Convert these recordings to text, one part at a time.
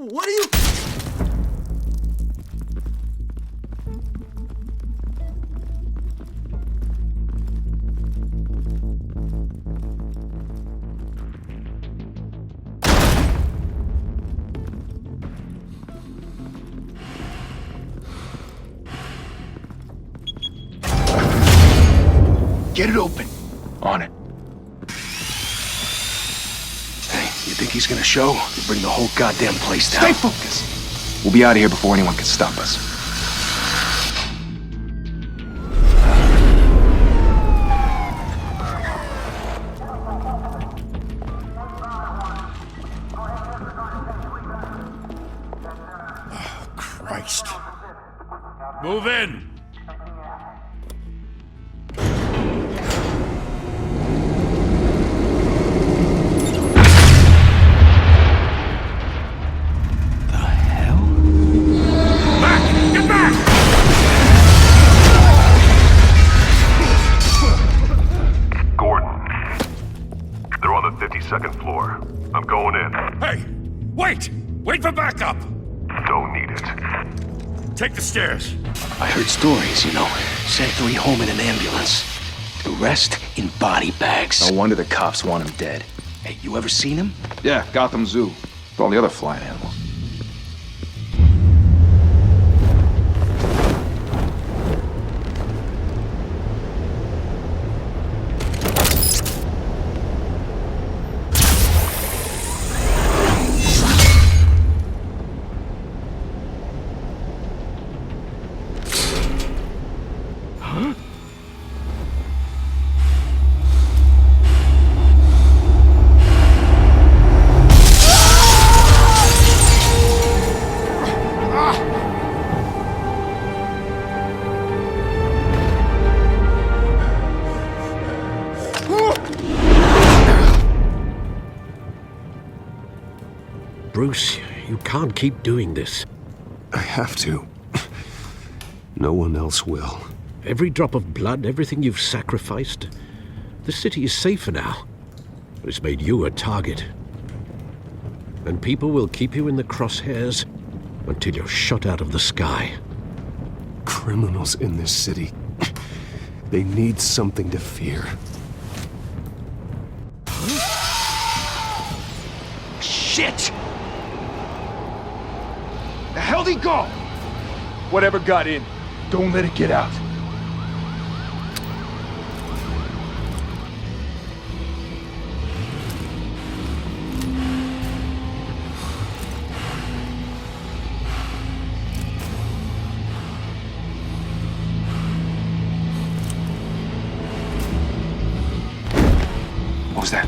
What are you... Get it open. On it. Hey, you think he's gonna show? We'll bring the whole goddamn place down. Stay focused. We'll be out of here before anyone can stop us. Oh, Christ. Move in! Second floor. I'm going in. Hey! Wait! Wait for backup! Don't need it. Take the stairs. I heard stories, you know. Sent 3 home in an ambulance. The rest in body bags. No wonder the cops want him dead. Hey, you ever seen him? Yeah, Gotham Zoo. With all the other flying animals. Bruce, you can't keep doing this. I have to. No one else will. Every drop of blood, everything you've sacrificed. The city is safer now. But it's made you a target. And people will keep you in the crosshairs until you're shot out of the sky. Criminals in this city. They need something to fear. Shit! The hell'd he go? Whatever got in, don't let it get out. What was that?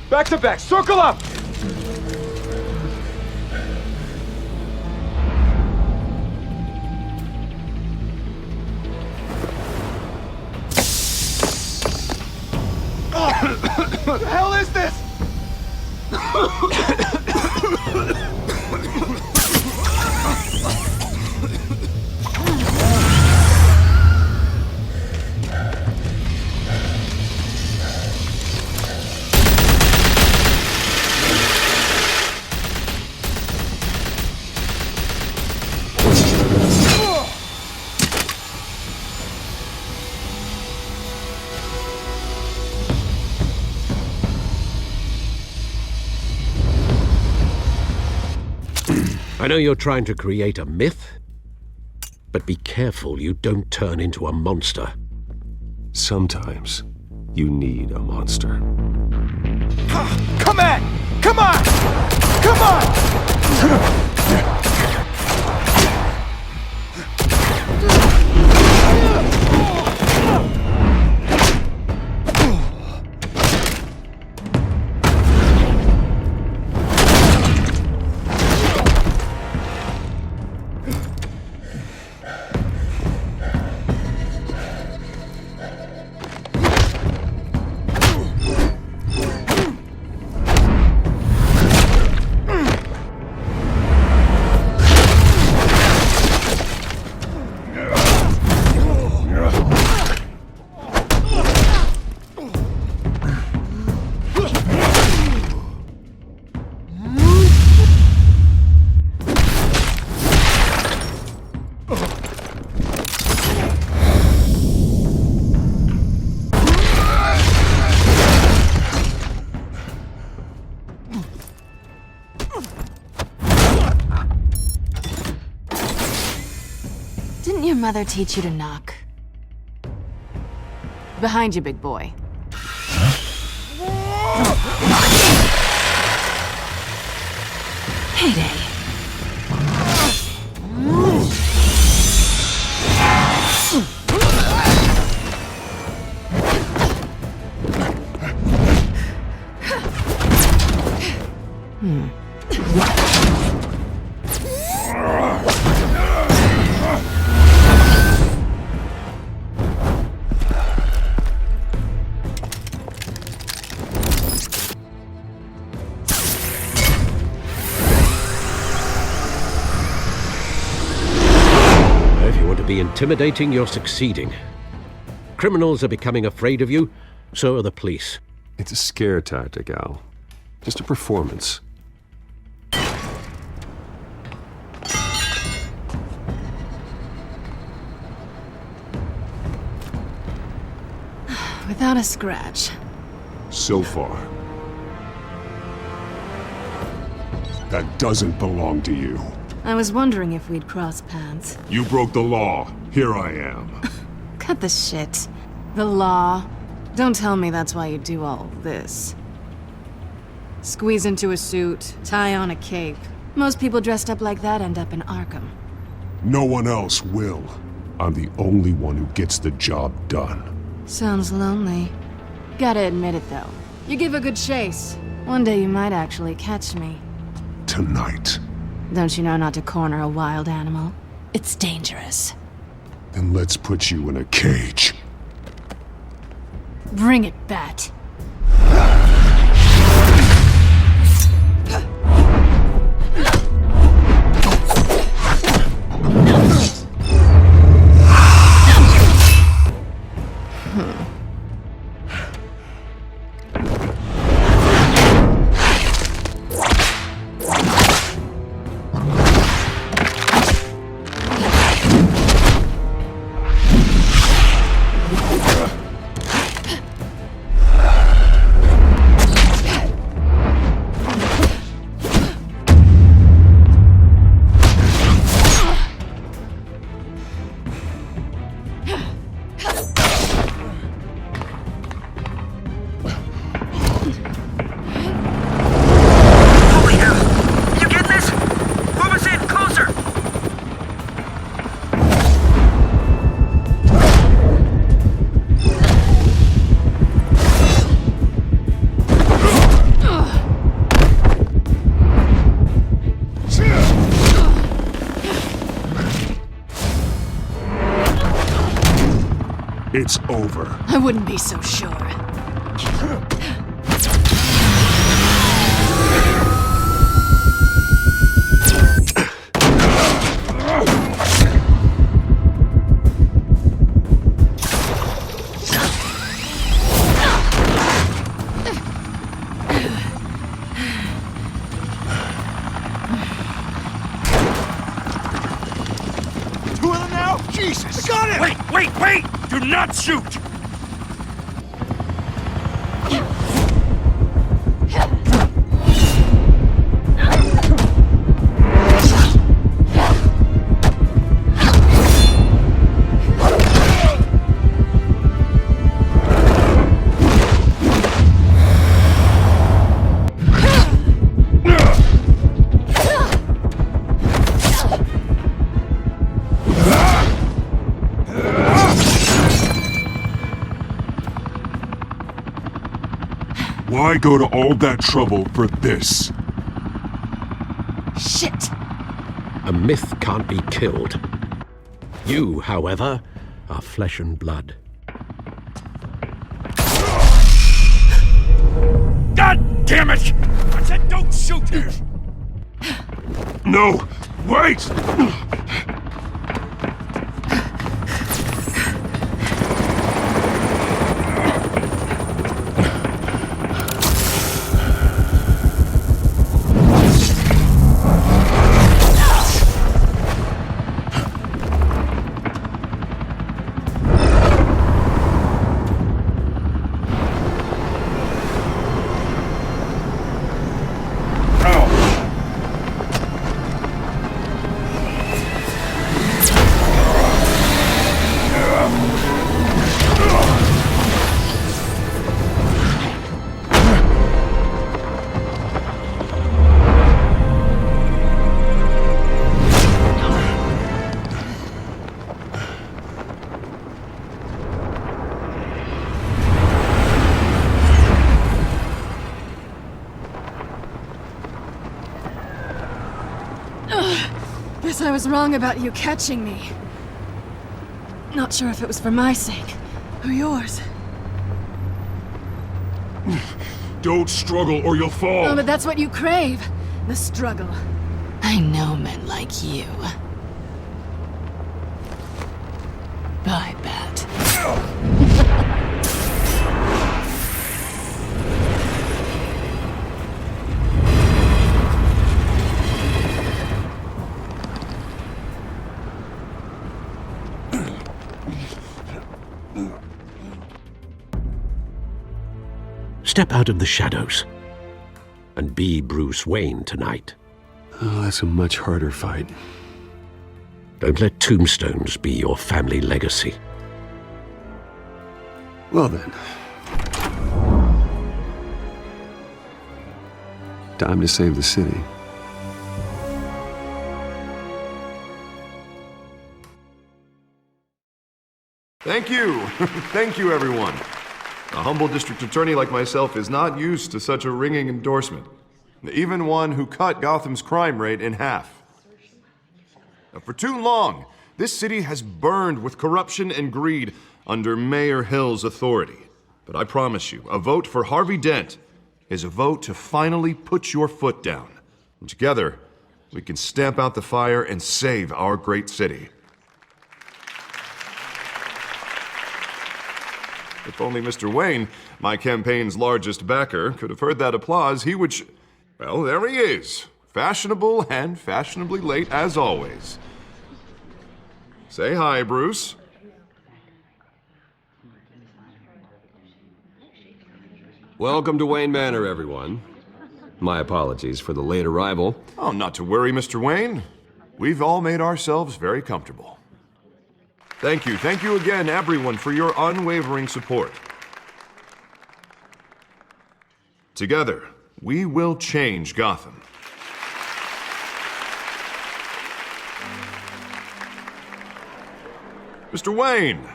Back to back, circle up! What the hell is this? I know you're trying to create a myth, but be careful you don't turn into a monster. Sometimes you need a monster. Come on! Come on! Come on! mother teach you to knock? Behind you, big boy. Heyday. If you want to be intimidating, you're succeeding. Criminals are becoming afraid of you, so are the police. It's a scare tactic, Al. Just a performance. Without a scratch. So far. That doesn't belong to you. I was wondering if we'd cross paths. You broke the law. Here I am. Cut the shit. The law. Don't tell me that's why you do all this. Squeeze into a suit, tie on a cape. Most people dressed up like that end up in Arkham. No one else will. I'm the only one who gets the job done. Sounds lonely. Gotta admit it, though. You give a good chase. One day you might actually catch me. Tonight. Don't you know not to corner a wild animal? It's dangerous. Then let's put you in a cage. Bring it, Bat. It's over. I wouldn't be so sure. Two of them now? Jesus! Got him! Wait! Do not shoot! Why go to all that trouble for this? Shit! A myth can't be killed. You, however, are flesh and blood. God damn it! I said don't shoot him! No! Wait! Guess I was wrong about you catching me. Not sure if it was for my sake, or yours. Don't struggle or you'll fall. Oh, but that's what you crave. The struggle. I know men like you. I bet. Step out of the shadows and be Bruce Wayne tonight. Oh, that's a much harder fight. Don't let tombstones be your family legacy. Well then. Time to save the city. Thank you. Thank you, everyone. A humble district attorney like myself is not used to such a ringing endorsement. Even one who cut Gotham's crime rate in half. For too long, this city has burned with corruption and greed under Mayor Hill's authority. But I promise you, a vote for Harvey Dent is a vote to finally put your foot down. And together, we can stamp out the fire and save our great city. If only Mr. Wayne, my campaign's largest backer, could have heard that applause, he would well, there he is. Fashionable and fashionably late as always. Say hi, Bruce. Welcome to Wayne Manor, everyone. My apologies for the late arrival. Oh, not to worry, Mr. Wayne. We've all made ourselves very comfortable. Thank you again, everyone, for your unwavering support. Together, we will change Gotham. Mr. Wayne,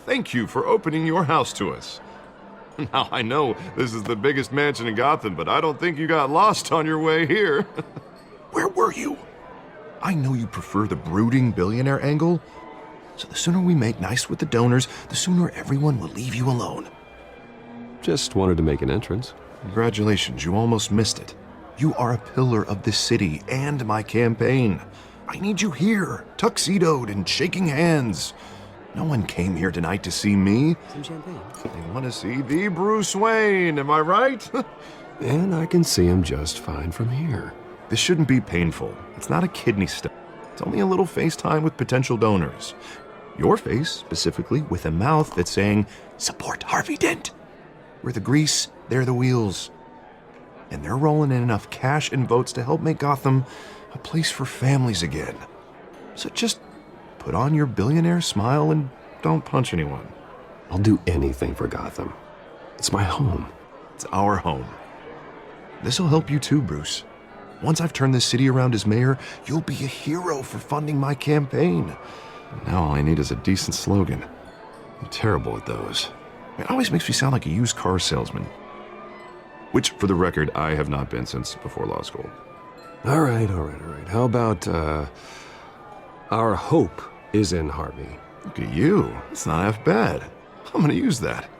thank you for opening your house to us. Now, I know this is the biggest mansion in Gotham, but I don't think you got lost on your way here. Where were you? I know you prefer the brooding billionaire angle, so the sooner we make nice with the donors, the sooner everyone will leave you alone. Just wanted to make an entrance. Congratulations, you almost missed it. You are a pillar of this city and my campaign. I need you here, tuxedoed and shaking hands. No one came here tonight to see me. Some champagne. They want to see the Bruce Wayne, am I right? And I can see him just fine from here. This shouldn't be painful. It's not a kidney stone. It's only a little FaceTime with potential donors. Your face, specifically, with a mouth that's saying, support Harvey Dent. We're the grease, they're the wheels. And they're rolling in enough cash and votes to help make Gotham a place for families again. So just put on your billionaire smile and don't punch anyone. I'll do anything for Gotham. It's my home. It's our home. This'll help you too, Bruce. Once I've turned this city around as mayor, you'll be a hero for funding my campaign. Now all I need is a decent slogan. I'm terrible at those. It always makes me sound like a used car salesman. Which, for the record, I have not been since before law school. All right. How about, our hope is in Harvey? Look at you. It's not half bad. I'm gonna use that.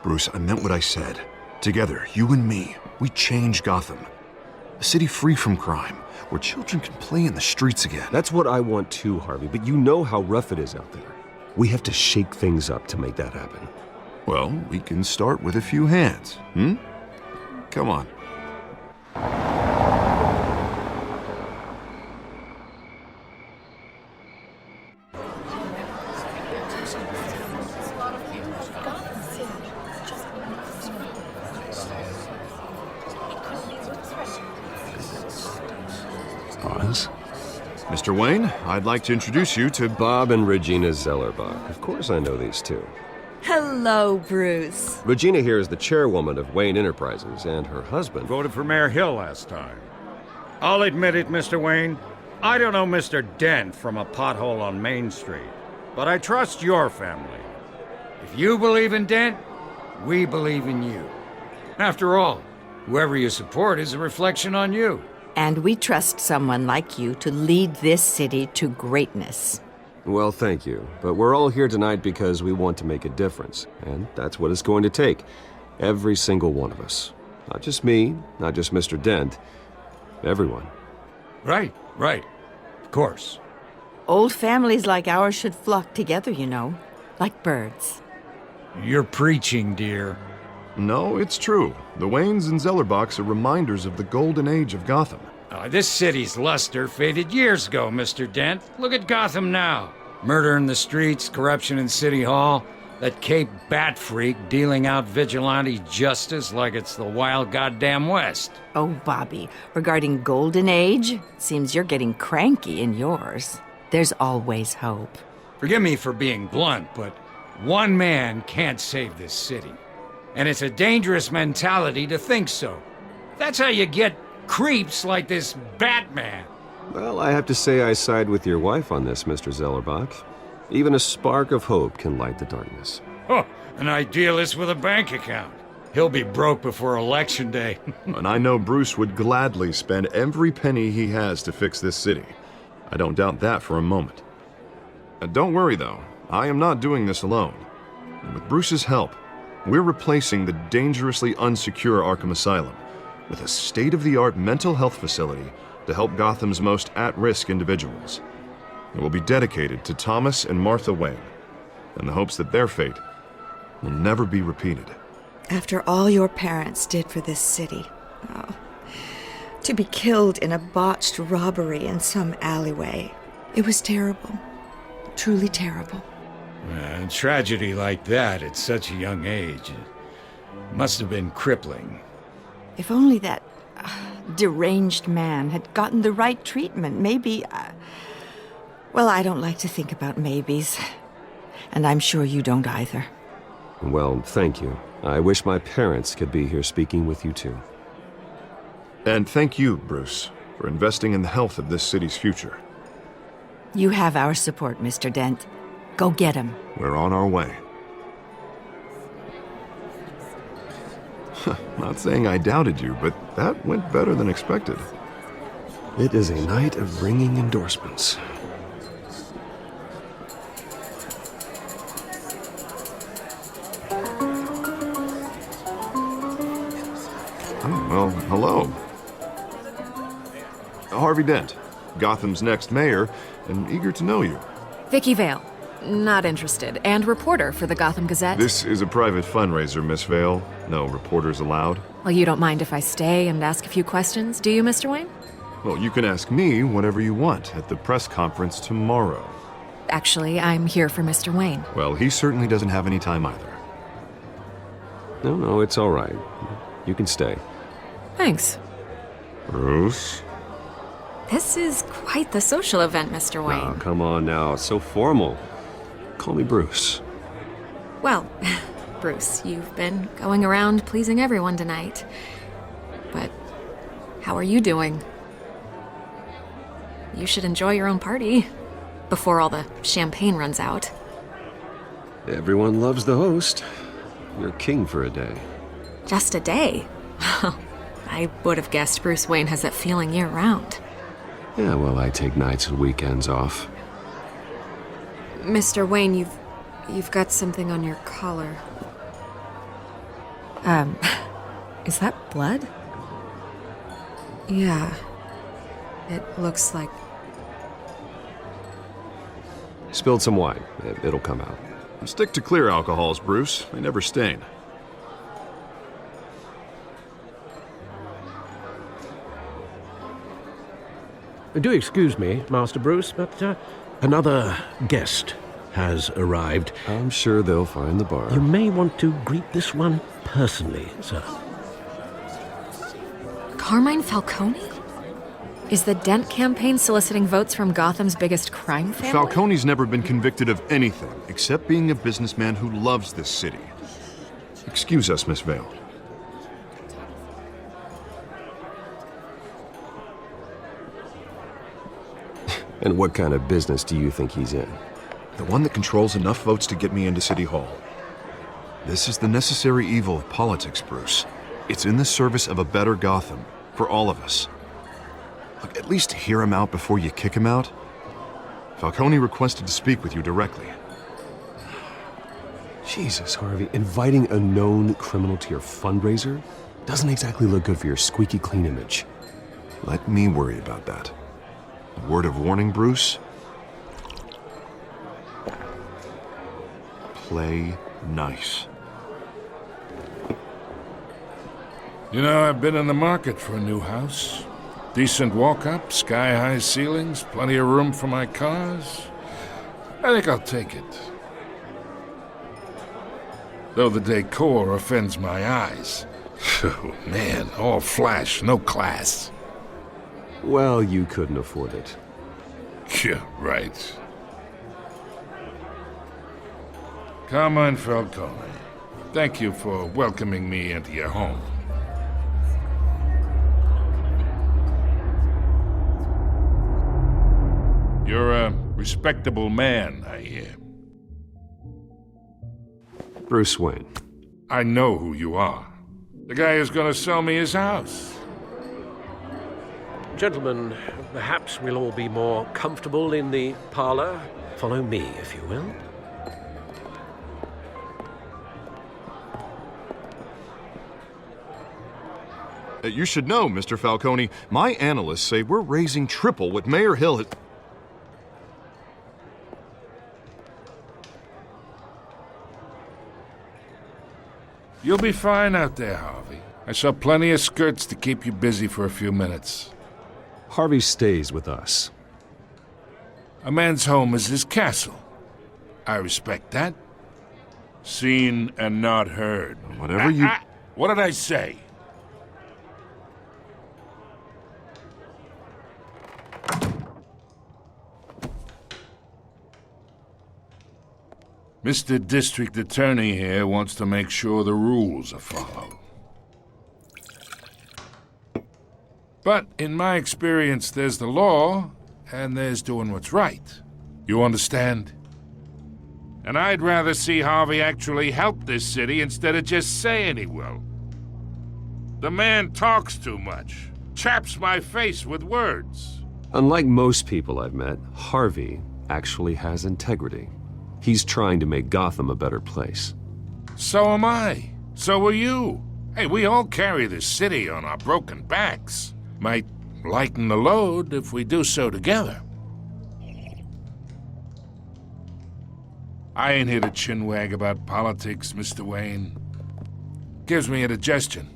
Bruce, I meant what I said. Together, you and me, we change Gotham. A city free from crime, where children can play in the streets again. That's what I want too, Harvey, but you know how rough it is out there. We have to shake things up to make that happen. Well, we can start with a few hands, Come on. Pause. Mr. Wayne, I'd like to introduce you to Bob and Regina Zellerbach. Of course I know these two. Hello, Bruce. Regina here is the chairwoman of Wayne Enterprises, and her husband... Voted for Mayor Hill last time. I'll admit it, Mr. Wayne. I don't know Mr. Dent from a pothole on Main Street, but I trust your family. If you believe in Dent, we believe in you. After all, whoever you support is a reflection on you. And we trust someone like you to lead this city to greatness. Well, thank you. But we're all here tonight because we want to make a difference. And that's what it's going to take. Every single one of us. Not just me, not just Mr. Dent. Everyone. Right. Of course. Old families like ours should flock together, you know. Like birds. You're preaching, dear. No, it's true. The Waynes and Zellerbachs are reminders of the golden age of Gotham. This city's luster faded years ago, Mr. Dent. Look at Gotham now. Murder in the streets, corruption in City Hall, that Cape Bat freak dealing out vigilante justice like it's the wild goddamn West. Oh, Bobby, regarding Golden Age, seems you're getting cranky in yours. There's always hope. Forgive me for being blunt, but one man can't save this city. And it's a dangerous mentality to think so. That's how you get creeps like this Batman. Well, I have to say I side with your wife on this, Mr. Zellerbach. Even a spark of hope can light the darkness. Oh, an idealist with a bank account. He'll be broke before Election Day. And I know Bruce would gladly spend every penny he has to fix this city. I don't doubt that for a moment. Don't worry, though. I am not doing this alone. And with Bruce's help, we're replacing the dangerously unsecure Arkham Asylum with a state-of-the-art mental health facility to help Gotham's most at-risk individuals. It will be dedicated to Thomas and Martha Wayne, in the hopes that their fate will never be repeated. After all your parents did for this city, to be killed in a botched robbery in some alleyway, it was terrible. Truly terrible. A tragedy like that at such a young age must have been crippling. If only that deranged man had gotten the right treatment, maybe... Well, I don't like to think about maybes. And I'm sure you don't either. Well, thank you. I wish my parents could be here speaking with you too. And thank you, Bruce, for investing in the health of this city's future. You have our support, Mr. Dent. Go get him. We're on our way. Not saying I doubted you, but that went better than expected. It is a night of ringing endorsements. Oh, well, hello. Harvey Dent, Gotham's next mayor, and eager to know you. Vicky Vale. Not interested. And reporter for the Gotham Gazette. This is a private fundraiser, Miss Vale. No reporters allowed. Well, you don't mind if I stay and ask a few questions, do you, Mr. Wayne? Well, you can ask me whatever you want at the press conference tomorrow. Actually, I'm here for Mr. Wayne. Well, he certainly doesn't have any time either. No, it's all right. You can stay. Thanks. Bruce? This is quite the social event, Mr. Wayne. Oh, come on now. It's so formal. Call me Bruce. Well, Bruce, you've been going around pleasing everyone tonight. But how are you doing? You should enjoy your own party before all the champagne runs out. Everyone loves the host. You're king for a day. Just a day? I would have guessed Bruce Wayne has that feeling year-round. Yeah, well, I take nights and weekends off. Mr. Wayne, you've got something on your collar. Is that blood? Yeah. It looks like... Spilled some wine. It'll come out. Stick to clear alcohols, Bruce. They never stain. Do excuse me, Master Bruce, but another guest has arrived. I'm sure they'll find the bar. You may want to greet this one personally, sir. Carmine Falcone? Is the Dent campaign soliciting votes from Gotham's biggest crime family? Falcone's never been convicted of anything except being a businessman who loves this city. Excuse us, Miss Vale. And what kind of business do you think he's in? The one that controls enough votes to get me into City Hall. This is the necessary evil of politics, Bruce. It's in the service of a better Gotham, for all of us. Look, at least hear him out before you kick him out. Falcone requested to speak with you directly. Jesus, Harvey, inviting a known criminal to your fundraiser doesn't exactly look good for your squeaky clean image. Let me worry about that. A word of warning, Bruce? Play nice. You know, I've been in the market for a new house. Decent walk-up, sky-high ceilings, plenty of room for my cars. I think I'll take it. Though the decor offends my eyes. Oh, man, all flash, no class. Well, you couldn't afford it. Yeah, right. Carmine Falcone, thank you for welcoming me into your home. You're a respectable man, I hear. Bruce Wayne. I know who you are. The guy who's gonna sell me his house. Gentlemen, perhaps we'll all be more comfortable in the parlor. Follow me, if you will. You should know, Mr. Falcone, my analysts say we're raising triple what Mayor Hill has... You'll be fine out there, Harvey. I saw plenty of skirts to keep you busy for a few minutes. Harvey stays with us. A man's home is his castle. I respect that. Seen and not heard. Whatever you... What did I say? Mr. District Attorney here wants to make sure the rules are followed. But in my experience, there's the law, and there's doing what's right. You understand? And I'd rather see Harvey actually help this city instead of just saying he will. The man talks too much, chaps my face with words. Unlike most people I've met, Harvey actually has integrity. He's trying to make Gotham a better place. So am I. So are you. Hey, we all carry this city on our broken backs. Might lighten the load if we do so together. I ain't here to chinwag about politics, Mr. Wayne. Gives me indigestion.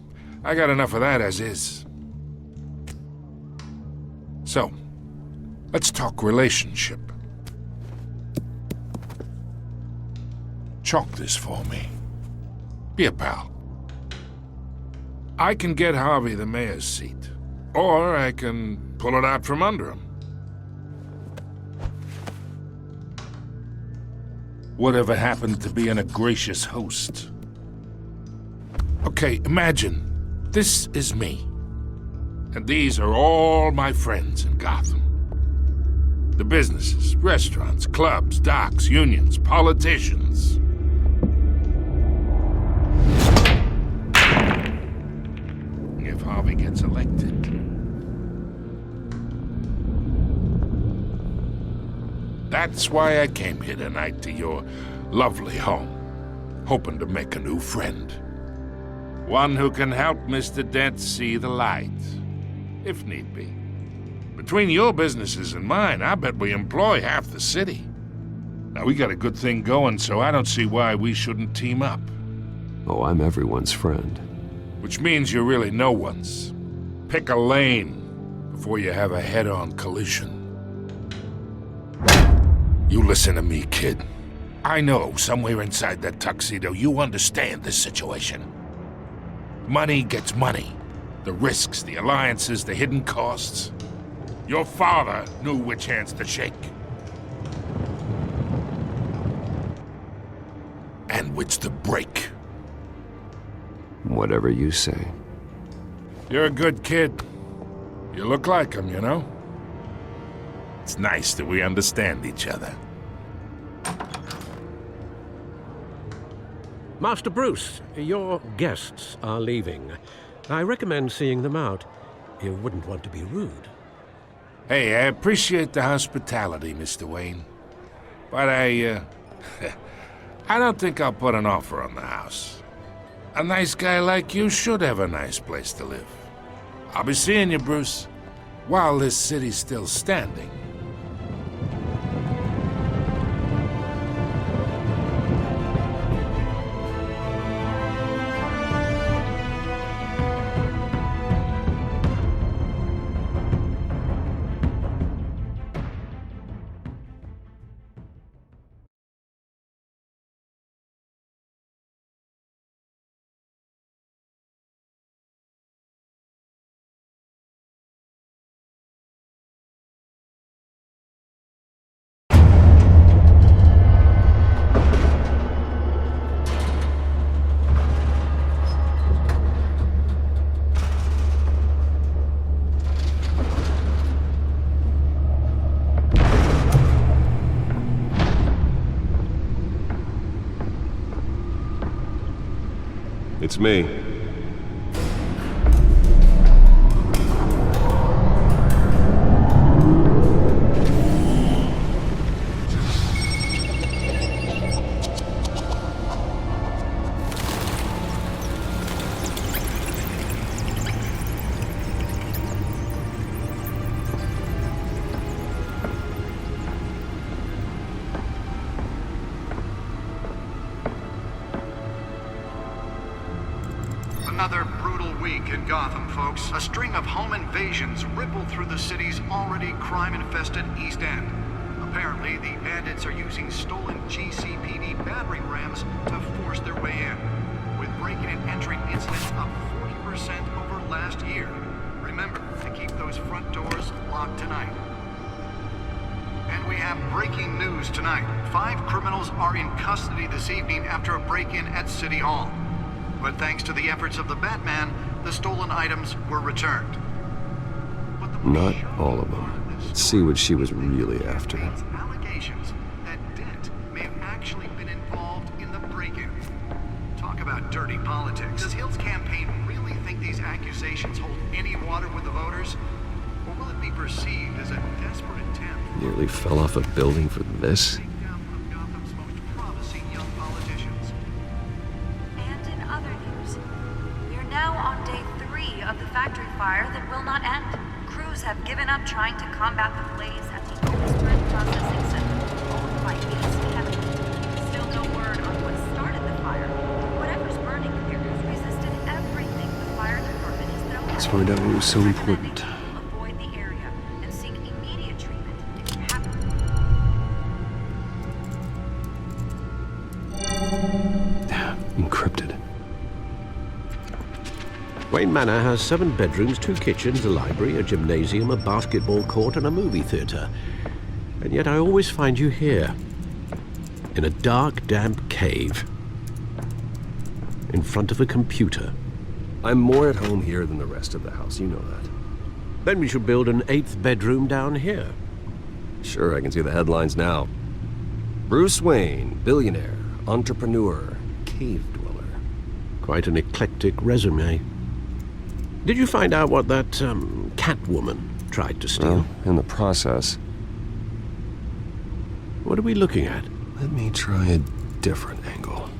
I got enough of that as is. So, let's talk relationship. Chalk this for me. Be a pal. I can get Harvey the mayor's seat, or I can pull it out from under him. Whatever happened to being a gracious host? Okay, imagine this is me, and these are all my friends in Gotham. The businesses, restaurants, clubs, docks, unions, politicians. If Harvey gets elected. That's why I came here tonight to your lovely home, hoping to make a new friend. One who can help Mr. Dent see the light, if need be. Between your businesses and mine, I bet we employ half the city. Now, we got a good thing going, so I don't see why we shouldn't team up. Oh, I'm everyone's friend. Which means you're really no one's. Pick a lane before you have a head-on collision. You listen to me, kid. I know somewhere inside that tuxedo you understand this situation. Money gets money. The risks, the alliances, the hidden costs. Your father knew which hands to shake. And which to break. Whatever you say. You're a good kid. You look like him, you know? It's nice that we understand each other. Master Bruce, your guests are leaving. I recommend seeing them out. You wouldn't want to be rude. Hey, I appreciate the hospitality, Mr. Wayne. But I don't think I'll put an offer on the house. A nice guy like you should have a nice place to live. I'll be seeing you, Bruce, while this city's still standing. It's me. Another brutal week in Gotham, folks. A string of home invasions rippled through the city's already crime-infested East End. Apparently, the bandits are using stolen GCPD battering rams to force their way in, with breaking and entering incidents up 40% over last year. Remember to keep those front doors locked tonight. And we have breaking news tonight. 5 criminals are in custody this evening after a break-in at City Hall. But thanks to the efforts of the Batman, the stolen items were returned. Not all of them. Let's see what she was really after. Allegations that Dent may have actually been involved in the break-in. Talk about dirty politics. Does Hill's campaign really think these accusations hold any water with the voters? Or will it be perceived as a desperate attempt? Nearly fell off a building for this? Now on day 3 of the factory fire that will not end. Crews have given up trying to combat the blaze at the Eastern Processing Center, owned by Mace Chemical. Still no word on what started the fire. Whatever's burning here has resisted everything the fire department has thrown at it. Let's find out what was so important. Avoid the area and seek immediate treatment if you have Encrypted. Wayne Manor has 7 bedrooms, 2 kitchens, a library, a gymnasium, a basketball court, and a movie theater. And yet I always find you here, in a dark, damp cave, in front of a computer. I'm more at home here than the rest of the house, you know that. Then we should build an 8th bedroom down here. Sure, I can see the headlines now. Bruce Wayne, billionaire, entrepreneur, cave dweller. Quite an eclectic resume. Did you find out what that, Catwoman tried to steal? Well, in the process. What are we looking at? Let me try a different angle.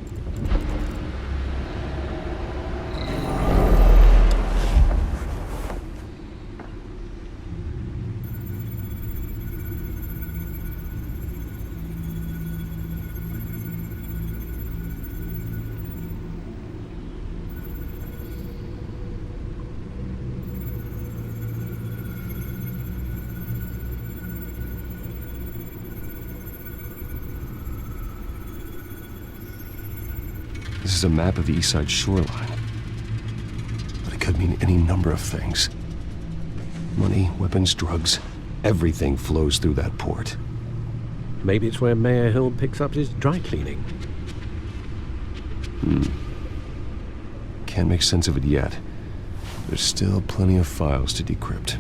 This is a map of the East Side shoreline. But it could mean any number of things. Money, weapons, drugs, everything flows through that port. Maybe it's where Mayor Hill picks up his dry cleaning. Can't make sense of it yet. There's still plenty of files to decrypt.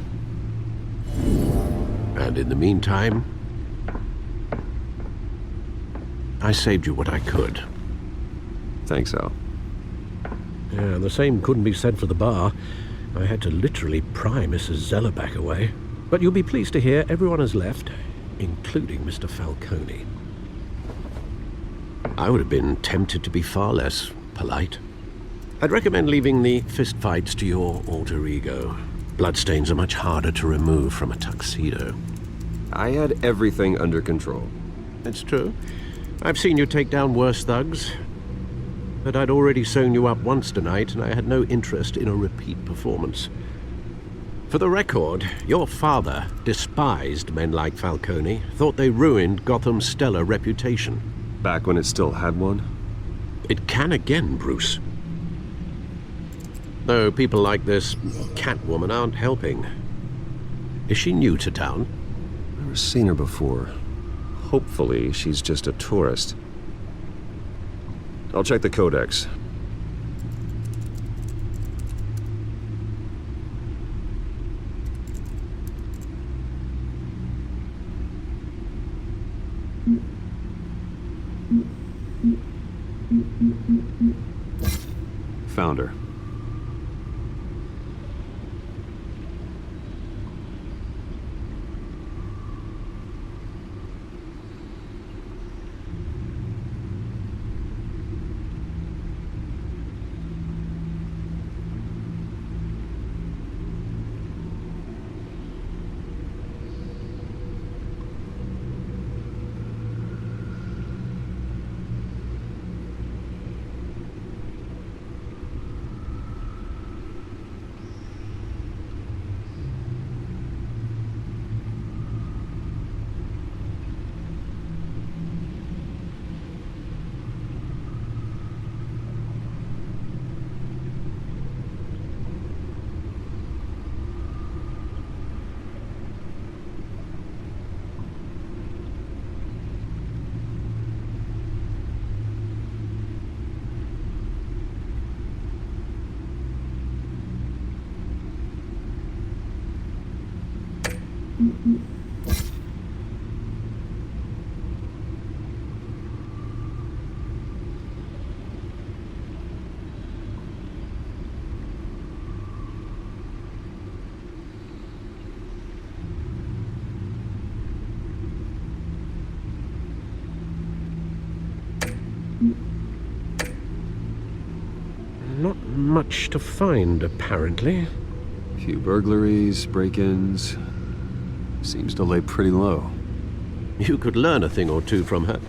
And in the meantime, I saved you what I could. Thanks, Al. Yeah, the same couldn't be said for the bar. I had to literally pry Mrs. Zellerback away. But you'll be pleased to hear everyone has left, including Mr. Falcone. I would have been tempted to be far less polite. I'd recommend leaving the fistfights to your alter ego. Bloodstains are much harder to remove from a tuxedo. I had everything under control. It's true. I've seen you take down worse thugs. But I'd already sewn you up once tonight, and I had no interest in a repeat performance. For the record, your father despised men like Falcone, thought they ruined Gotham's stellar reputation. Back when it still had one? It can again, Bruce. Though people like this Catwoman aren't helping. Is she new to town? Never seen her before. Hopefully, she's just a tourist. I'll check the codex. Found her. Not much to find, apparently. Few burglaries, break-ins. Seems to lay pretty low. You could learn a thing or two from her.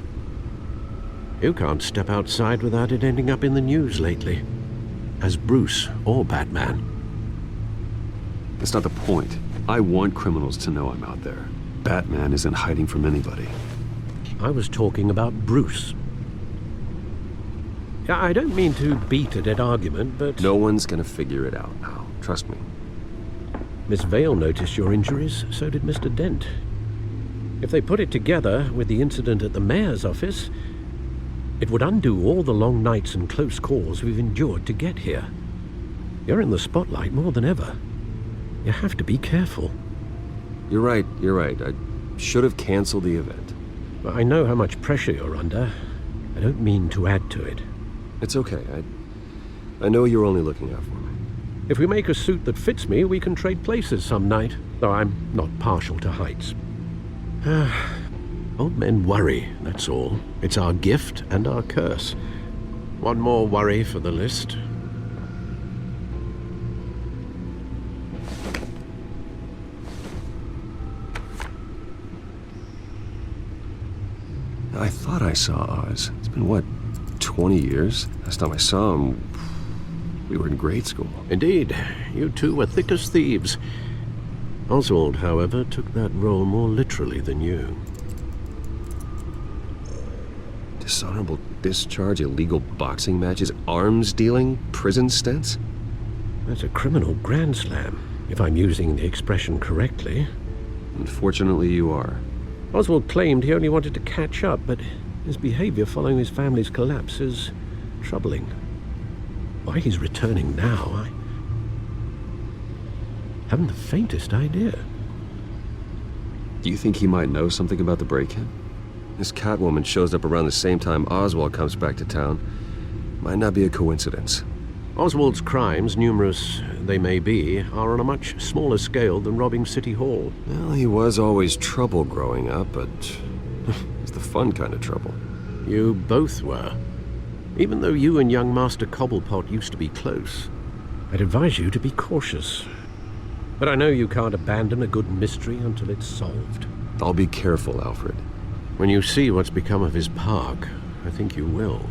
You can't step outside without it ending up in the news lately. As Bruce or Batman. That's not the point. I want criminals to know I'm out there. Batman isn't hiding from anybody. I was talking about Bruce. I don't mean to beat a dead argument, but... No one's gonna figure it out now. Trust me. Miss Vale noticed your injuries, so did Mr. Dent. If they put it together with the incident at the mayor's office, it would undo all the long nights and close calls we've endured to get here. You're in the spotlight more than ever. You have to be careful. You're right. I should have canceled the event. I know how much pressure you're under. I don't mean to add to it. It's okay. I know you're only looking out for me. If we make a suit that fits me, we can trade places some night, though I'm not partial to heights. Old men worry, that's all. It's our gift and our curse. One more worry for the list. I thought I saw Oz. It's been, what, 20 years? Last time I saw him, we were in grade school. Indeed. You two were thick as thieves. Oswald, however, took that role more literally than you. Dishonorable discharge, illegal boxing matches, arms dealing, prison stints? That's a criminal grand slam, if I'm using the expression correctly. Unfortunately, you are. Oswald claimed he only wanted to catch up, but his behavior following his family's collapse is troubling. Why he's returning now, I haven't the faintest idea. Do you think he might know something about the break-in? This Catwoman shows up around the same time Oswald comes back to town. Might not be a coincidence. Oswald's crimes, numerous they may be, are on a much smaller scale than robbing City Hall. Well, he was always trouble growing up, but it's the fun kind of trouble. You both were. Even though you and young Master Cobblepot used to be close, I'd advise you to be cautious. But I know you can't abandon a good mystery until it's solved. I'll be careful, Alfred. When you see what's become of his park, I think you will.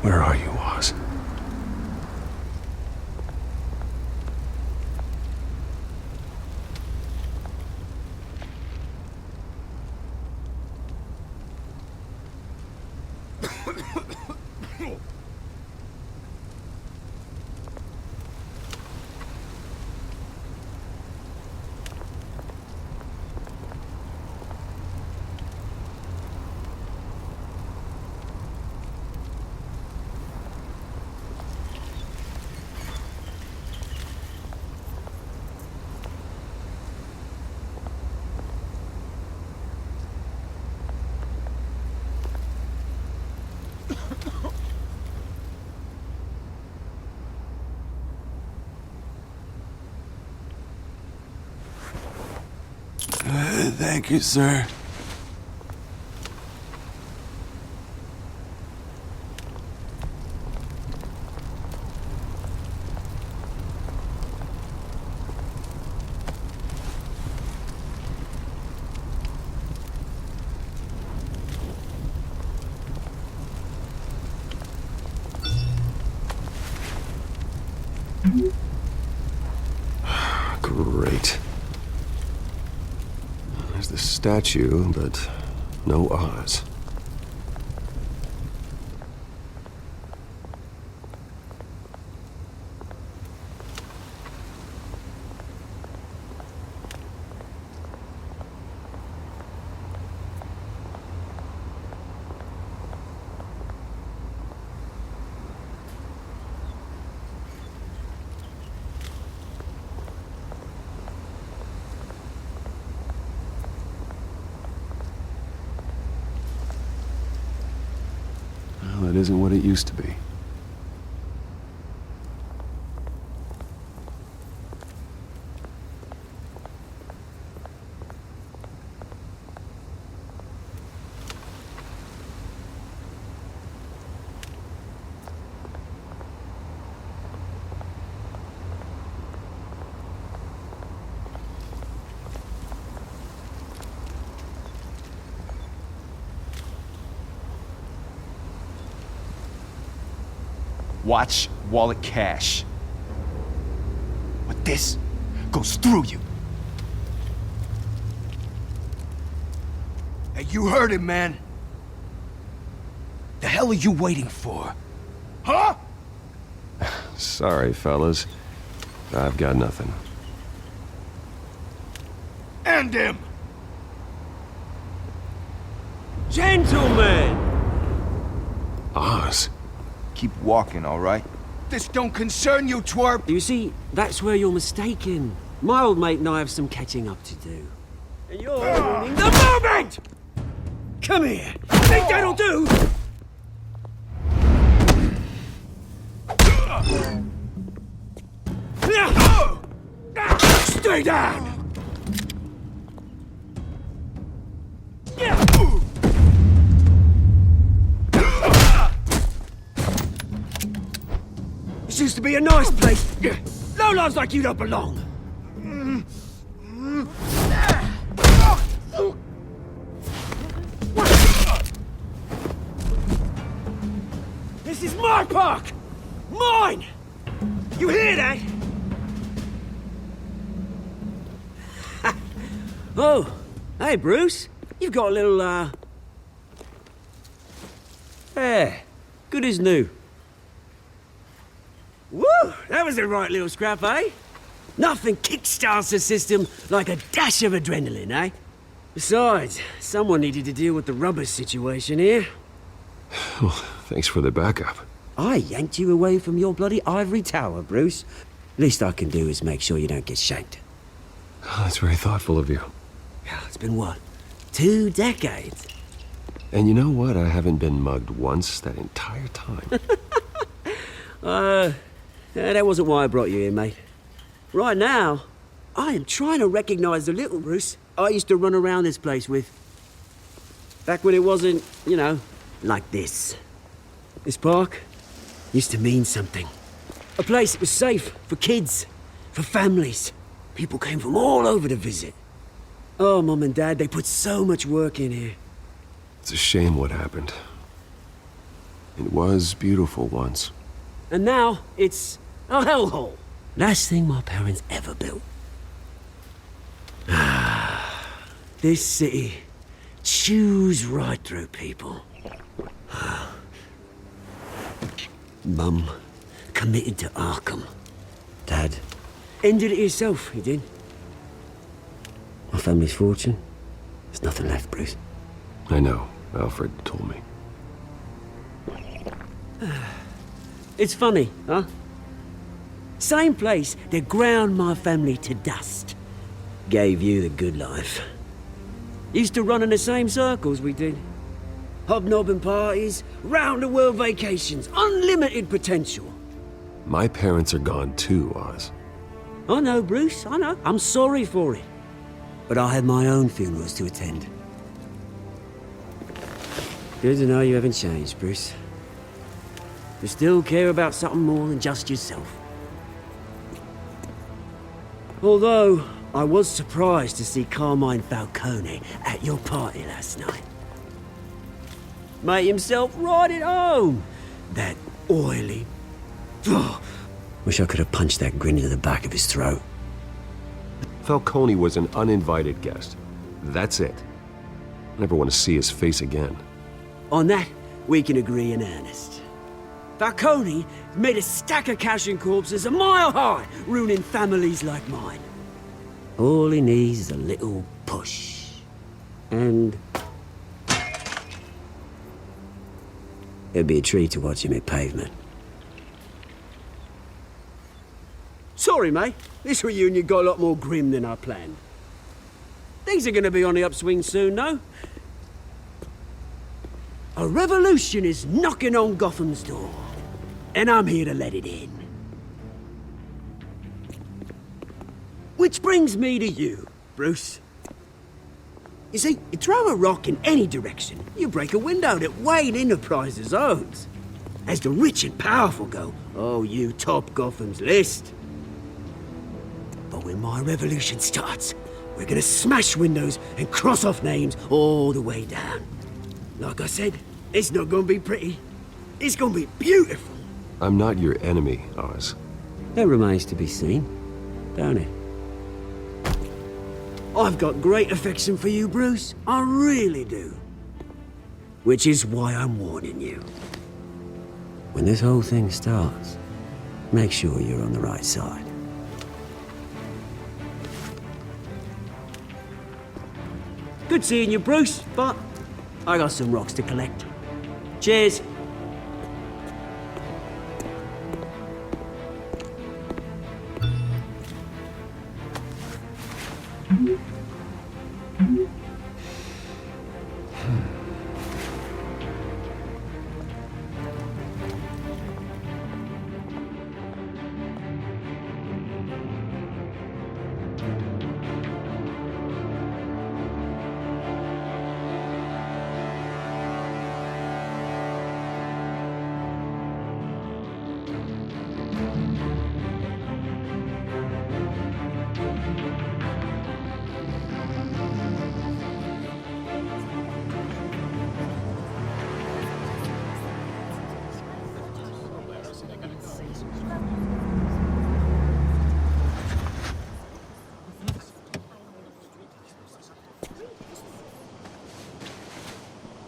Where are you, Oz? Thank you, sir. Great. There's the statue, but no Oz. Well, it isn't what it used to be. Watch wallet cash. But this goes through you. Hey, you heard him, man. The hell are you waiting for? Huh? Sorry, fellas. I've got nothing. End him! Gentlemen! Oz. Keep walking, all right? This don't concern you, twerp! You see, that's where you're mistaken. My old mate and I have some catching up to do. And you're ruining the moment! Come here! Think that'll do? Stay down! This used to be a nice place. Lowlifes like you don't belong. This is my park! Mine! You hear that? Oh, hey, Bruce. You've got a little, Yeah, good as new. Woo! That was a right little scrap, eh? Nothing kickstarts the system like a dash of adrenaline, eh? Besides, someone needed to deal with the rubber situation here. Well, thanks for the backup. I yanked you away from your bloody ivory tower, Bruce. Least I can do is make sure you don't get shanked. Oh, that's very thoughtful of you. Yeah, it's been what? 2 decades? And you know what? I haven't been mugged once that entire time. That wasn't why I brought you here, mate. Right now, I am trying to recognize the little Bruce I used to run around this place with. Back when it wasn't, you know, like this. This park used to mean something. A place that was safe for kids, for families. People came from all over to visit. Oh, Mum and Dad, they put so much work in here. It's a shame what happened. It was beautiful once. And now, it's a hellhole. Last thing my parents ever built. This city chews right through people. Mum committed to Arkham. Dad ended it himself, he did. My family's fortune, there's nothing left, Bruce. I know. Alfred told me. It's funny, huh? Same place that ground my family to dust. Gave you the good life. Used to run in the same circles we did. Hobnobbing parties, round-the-world vacations, unlimited potential. My parents are gone too, Oz. I know, Bruce, I know. I'm sorry for it. But I had my own funerals to attend. Good to know you haven't changed, Bruce. You still care about something more than just yourself. Although, I was surprised to see Carmine Falcone at your party last night. Made himself right at home. That oily... Wish I could have punched that grin into the back of his throat. Falcone was an uninvited guest. That's it. I never want to see his face again. On that, we can agree in earnest. Falcone made a stack of cash and corpses a mile high, ruining families like mine. All he needs is a little push. And... it'd be a treat to watch him hit pavement. Sorry, mate. This reunion got a lot more grim than I planned. Things are gonna be on the upswing soon, though. A revolution is knocking on Gotham's door. And I'm here to let it in. Which brings me to you, Bruce. You see, you throw a rock in any direction, you break a window that Wayne Enterprises owns. As the rich and powerful go, oh, you top Gotham's list. But when my revolution starts, we're gonna smash windows and cross off names all the way down. Like I said, it's not gonna be pretty. It's gonna be beautiful. I'm not your enemy, Oz. That remains to be seen, don't it? I've got great affection for you, Bruce. I really do. Which is why I'm warning you. When this whole thing starts, make sure you're on the right side. Good seeing you, Bruce, but I got some rocks to collect. Cheers.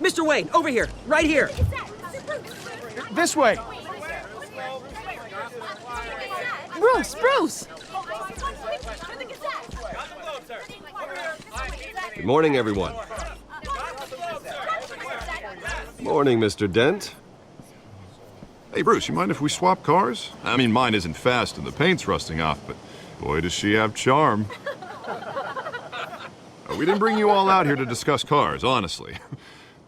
Mr. Wayne, over here, right here. This way. Bruce! Good morning, everyone. Morning, Mr. Dent. Hey, Bruce, you mind if we swap cars? I mean, mine isn't fast and the paint's rusting off, but boy, does she have charm. We didn't bring you all out here to discuss cars, honestly.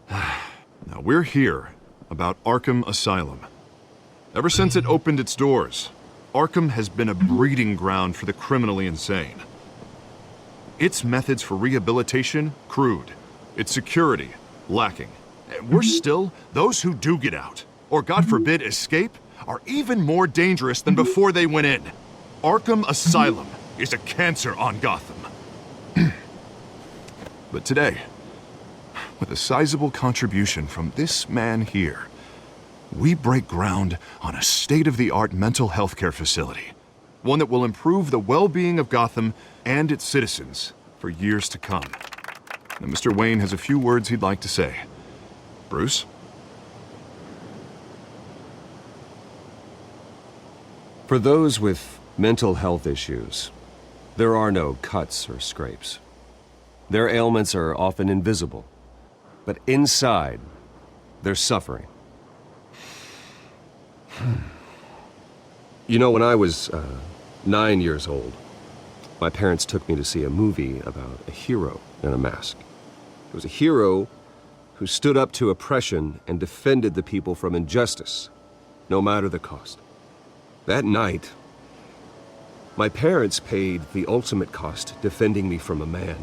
Now, we're here about Arkham Asylum. Ever since it opened its doors, Arkham has been a breeding ground for the criminally insane. Its methods for rehabilitation, crude. Its security, lacking. And worse still, those who do get out, or God forbid escape, are even more dangerous than before they went in. Arkham Asylum is a cancer on Gotham. But today, with a sizable contribution from this man here, we break ground on a state-of-the-art mental health care facility. One that will improve the well-being of Gotham and its citizens for years to come. Now, Mr. Wayne has a few words he'd like to say. Bruce? For those with mental health issues, there are no cuts or scrapes. Their ailments are often invisible, but inside, they're suffering. You know, when I was 9 years old, my parents took me to see a movie about a hero in a mask. It was a hero who stood up to oppression and defended the people from injustice, no matter the cost. That night, my parents paid the ultimate cost defending me from a man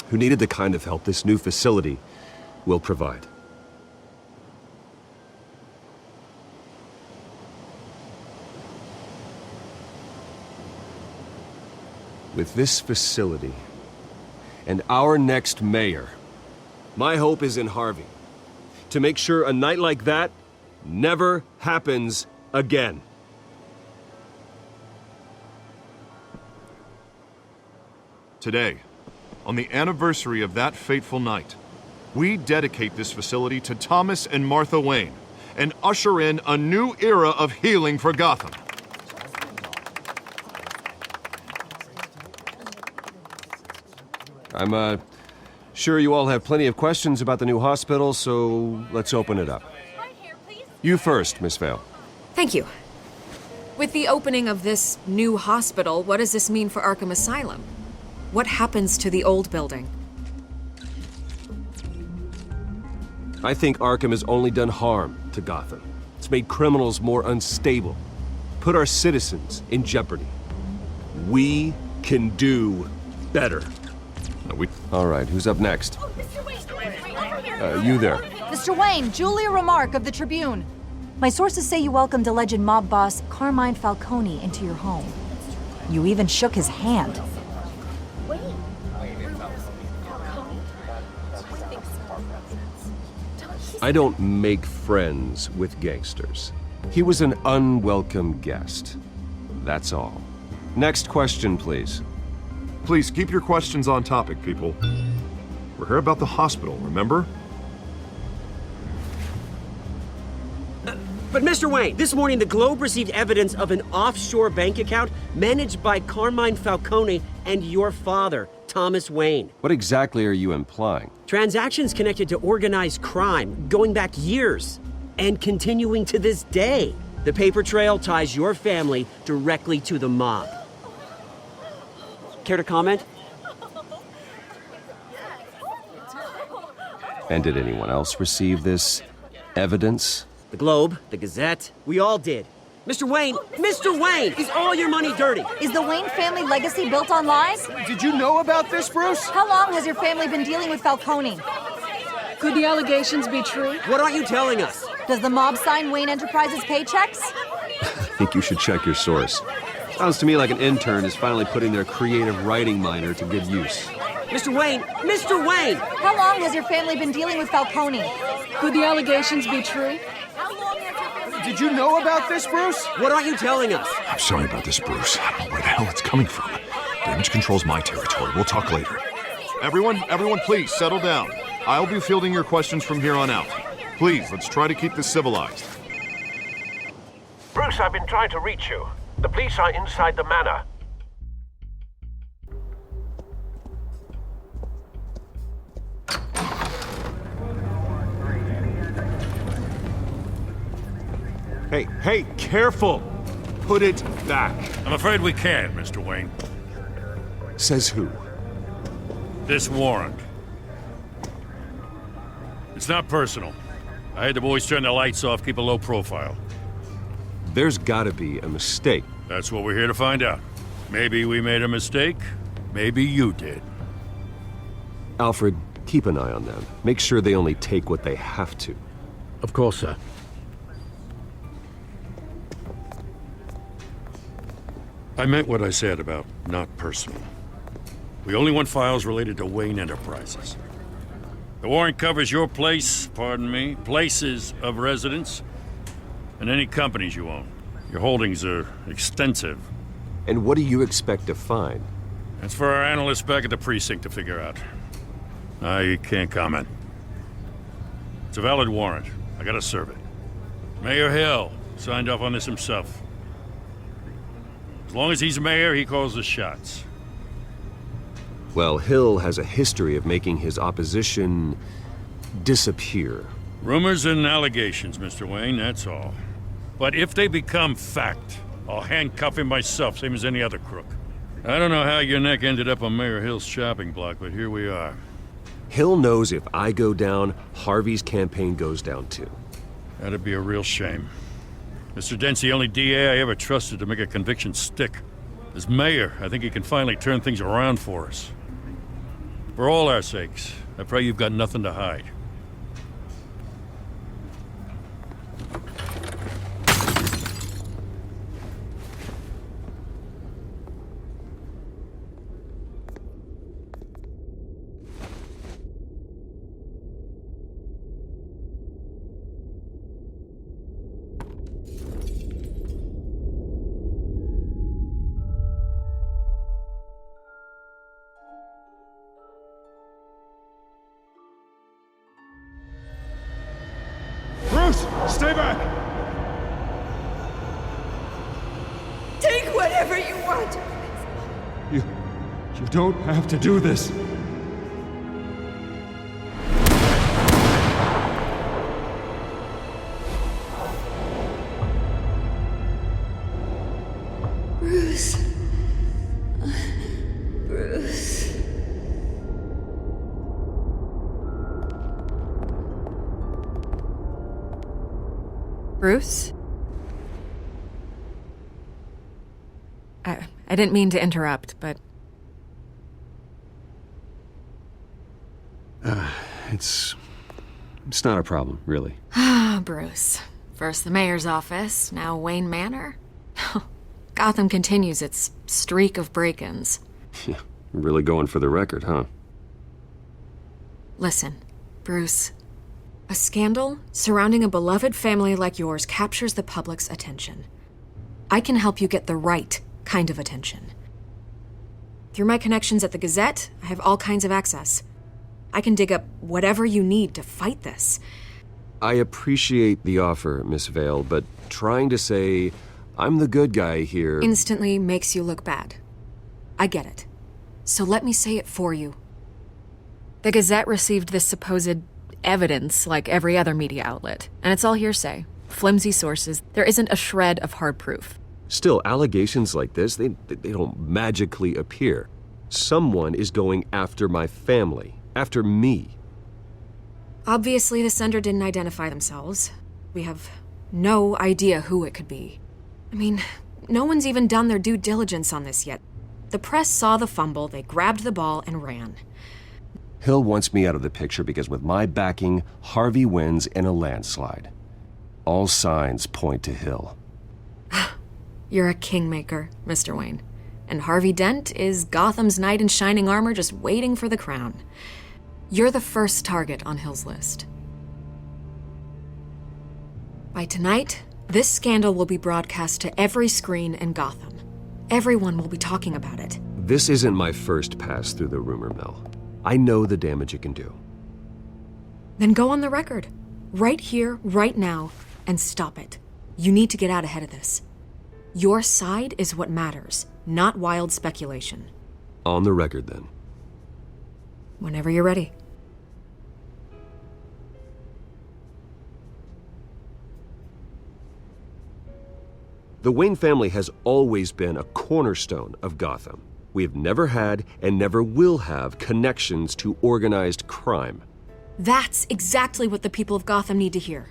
who needed the kind of help this new facility will provide. With this facility and our next mayor, my hope is in Harvey, to make sure a night like that never happens again. Today, on the anniversary of that fateful night, we dedicate this facility to Thomas and Martha Wayne and usher in a new era of healing for Gotham. I'm sure you all have plenty of questions about the new hospital, so let's open it up. You first, Miss Vale. Thank you. With the opening of this new hospital, what does this mean for Arkham Asylum? What happens to the old building? I think Arkham has only done harm to Gotham. It's made criminals more unstable, put our citizens in jeopardy. We can do better. All right, who's up next? You there. Mr. Wayne, Julia Remark of the Tribune. My sources say you welcomed alleged mob boss Carmine Falcone into your home. You even shook his hand. I don't make friends with gangsters. He was an unwelcome guest. That's all. Next question, please. Please keep your questions on topic, people. We're here about the hospital, remember? But Mr. Wayne, this morning the Globe received evidence of an offshore bank account managed by Carmine Falcone and your father, Thomas Wayne. What exactly are you implying? Transactions connected to organized crime going back years and continuing to this day. The paper trail ties your family directly to the mob. Care to comment? And did anyone else receive this evidence? The Globe, the Gazette, we all did. Mr. Wayne, is all your money dirty? Is the Wayne family legacy built on lies? Did you know about this, Bruce? How long has your family been dealing with Falcone? Could the allegations be true? What aren't you telling us? Does the mob sign Wayne Enterprises paychecks? I think you should check your source. Sounds to me like an intern is finally putting their creative writing minor to good use. Mr. Wayne! How long has your family been dealing with Falcone? Could the allegations be true? Did you know about this, Bruce? What aren't you telling us? I'm sorry about this, Bruce. I don't know where the hell it's coming from. Damage control's my territory. We'll talk later. Everyone, please settle down. I'll be fielding your questions from here on out. Please, let's try to keep this civilized. Bruce, I've been trying to reach you. The police are inside the manor. Hey, careful! Put it back. I'm afraid we can't, Mr. Wayne. Says who? This warrant. It's not personal. I had the boys turn the lights off, keep a low profile. There's gotta be a mistake. That's what we're here to find out. Maybe we made a mistake. Maybe you did. Alfred, keep an eye on them. Make sure they only take what they have to. Of course, sir. I meant what I said about not personal. We only want files related to Wayne Enterprises. The warrant covers your place, pardon me, places of residence, and any companies you own. Your holdings are extensive. And what do you expect to find? That's for our analysts back at the precinct to figure out. I can't comment. It's a valid warrant. I gotta serve it. Mayor Hill signed off on this himself. As long as he's mayor, he calls the shots. Well, Hill has a history of making his opposition disappear. Rumors and allegations, Mr. Wayne, that's all. But if they become fact, I'll handcuff him myself, same as any other crook. I don't know how your neck ended up on Mayor Hill's shopping block, but here we are. Hill knows if I go down, Harvey's campaign goes down too. That'd be a real shame. Mr. Dent's the only DA I ever trusted to make a conviction stick. As mayor, I think he can finally turn things around for us. For all our sakes, I pray you've got nothing to hide. Stay back! Take whatever you want! You don't have to do this. Bruce. Bruce. Bruce? I didn't mean to interrupt, but... It's not a problem, really. Ah, Bruce. First the mayor's office, now Wayne Manor. Gotham continues its streak of break-ins. Yeah, really going for the record, huh? Listen, Bruce. A scandal surrounding a beloved family like yours captures the public's attention. I can help you get the right kind of attention. Through my connections at the Gazette, I have all kinds of access. I can dig up whatever you need to fight this. I appreciate the offer, Miss Vale, but trying to say I'm the good guy here... instantly makes you look bad. I get it. So let me say it for you. The Gazette received this supposed evidence like every other media outlet, and it's all hearsay. Flimsy sources. There isn't a shred of hard proof. Still, allegations like this, they don't magically appear. Someone is going after my family, after me. Obviously, the sender didn't identify themselves. We have no idea who it could be. I mean, no one's even done their due diligence on this yet. The press saw the fumble, they grabbed the ball and ran. Hill wants me out of the picture because with my backing, Harvey wins in a landslide. All signs point to Hill. You're a kingmaker, Mr. Wayne. And Harvey Dent is Gotham's knight in shining armor just waiting for the crown. You're the first target on Hill's list. By tonight, this scandal will be broadcast to every screen in Gotham. Everyone will be talking about it. This isn't my first pass through the rumor mill. I know the damage it can do. Then go on the record. Right here, right now, and stop it. You need to get out ahead of this. Your side is what matters, not wild speculation. On the record, then. Whenever you're ready. The Wayne family has always been a cornerstone of Gotham. We have never had and never will have connections to organized crime. That's exactly what the people of Gotham need to hear.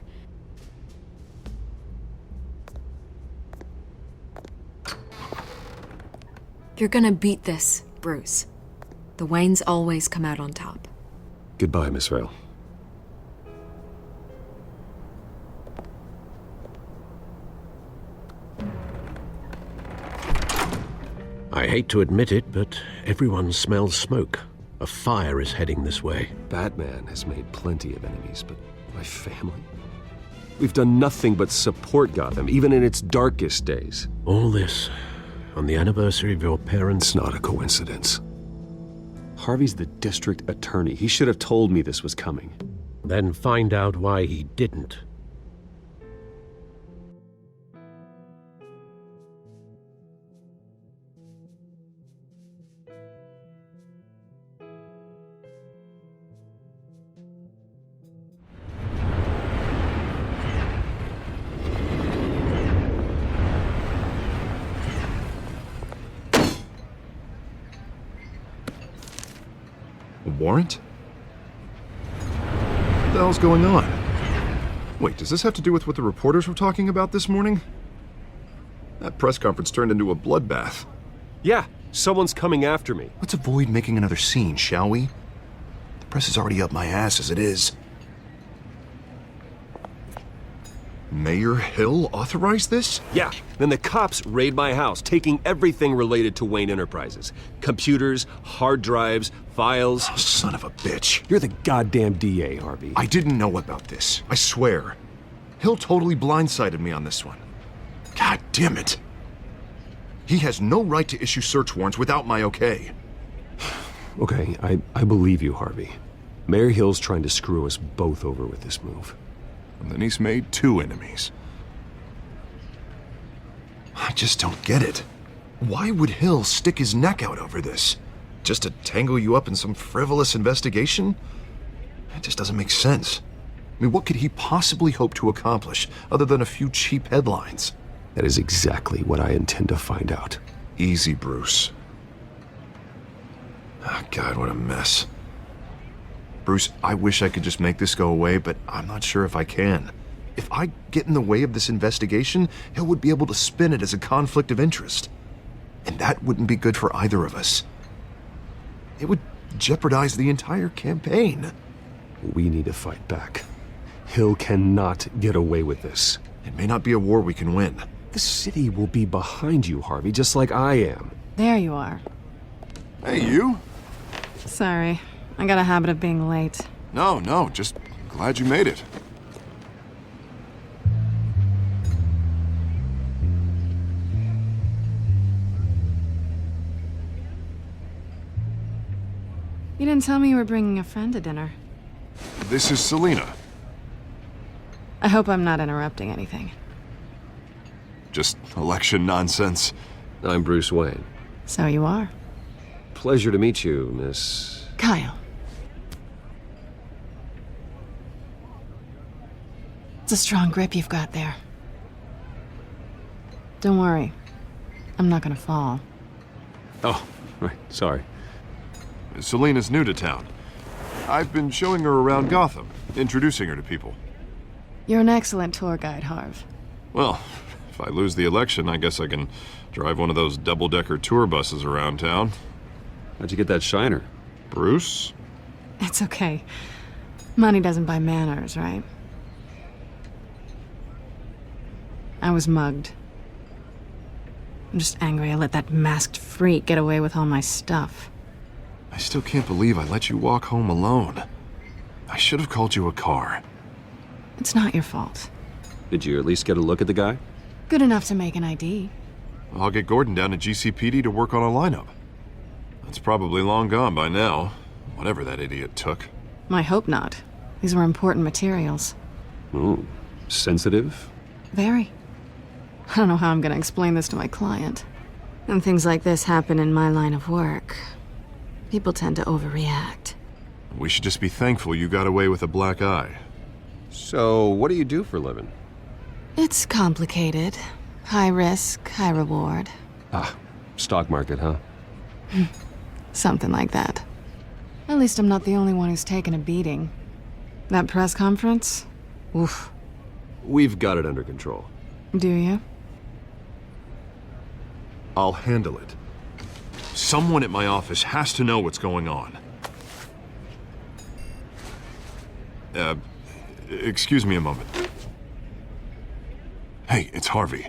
You're gonna beat this, Bruce. The Waynes always come out on top. Goodbye, Miss Vale. I hate to admit it, but everyone smells smoke. A fire is heading this way. Batman has made plenty of enemies, but my family? We've done nothing but support Gotham, even in its darkest days. All this on the anniversary of your parents'... It's not a coincidence. Harvey's the district attorney. He should have told me this was coming. Then find out why he didn't. Warrant? What the hell's going on? Wait, does this have to do with what the reporters were talking about this morning? That press conference turned into a bloodbath. Yeah, someone's coming after me. Let's avoid making another scene, shall we? The press is already up my ass as it is. Mayor Hill authorized this? Yeah, then the cops raid my house, taking everything related to Wayne Enterprises. Computers, hard drives, files. Oh, son of a bitch. You're the goddamn DA, Harvey. I didn't know about this. I swear. Hill totally blindsided me on this one. God damn it. He has no right to issue search warrants without my okay. Okay, I believe you, Harvey. Mayor Hill's trying to screw us both over with this move. And then he's made 2 enemies. I just don't get it. Why would Hill stick his neck out over this? Just to tangle you up in some frivolous investigation? It just doesn't make sense. I mean, what could he possibly hope to accomplish other than a few cheap headlines? That is exactly what I intend to find out. Easy, Bruce. Oh, God, what a mess. Bruce, I wish I could just make this go away, but I'm not sure if I can. If I get in the way of this investigation, Hill would be able to spin it as a conflict of interest. And that wouldn't be good for either of us. It would jeopardize the entire campaign. We need to fight back. Hill cannot get away with this. It may not be a war we can win. The city will be behind you, Harvey, just like I am. There you are. Hey, you? Sorry. I got a habit of being late. No, just glad you made it. You didn't tell me you were bringing a friend to dinner. This is Selina. I hope I'm not interrupting anything. Just election nonsense. I'm Bruce Wayne. So you are. Pleasure to meet you, Miss... Kyle. It's a strong grip you've got there. Don't worry. I'm not gonna fall. Oh, right. Sorry. Selina's new to town. I've been showing her around Gotham, introducing her to people. You're an excellent tour guide, Harv. Well, if I lose the election, I guess I can drive one of those double-decker tour buses around town. How'd you get that shiner? Bruce? It's okay. Money doesn't buy manners, right? I was mugged. I'm just angry I let that masked freak get away with all my stuff. I still can't believe I let you walk home alone. I should have called you a car. It's not your fault. Did you at least get a look at the guy? Good enough to make an ID. I'll get Gordon down to GCPD to work on a lineup. That's probably long gone by now, whatever that idiot took. I hope not. These were important materials. Ooh, sensitive? Very. I don't know how I'm gonna explain this to my client. When things like this happen in my line of work, people tend to overreact. We should just be thankful you got away with a black eye. So, what do you do for a living? It's complicated. High risk, high reward. Ah, stock market, huh? Something like that. At least I'm not the only one who's taken a beating. That press conference? Oof. We've got it under control. Do you? I'll handle it. Someone at my office has to know what's going on. Excuse me a moment. Hey, it's Harvey.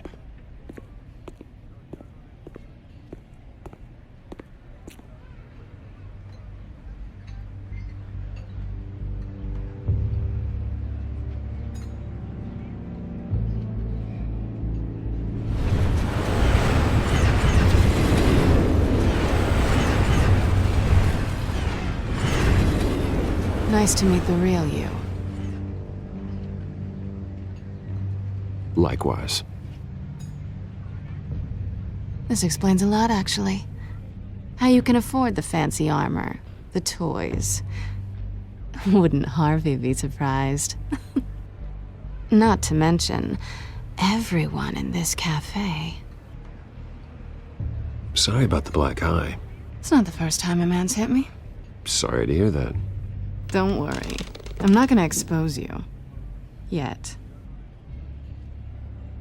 Nice to meet the real you. Likewise. This explains a lot, actually. How you can afford the fancy armor, the toys. Wouldn't Harvey be surprised? Not to mention, everyone in this cafe. Sorry about the black eye. It's not the first time a man's hit me. Sorry to hear that. Don't worry. I'm not gonna expose you. Yet.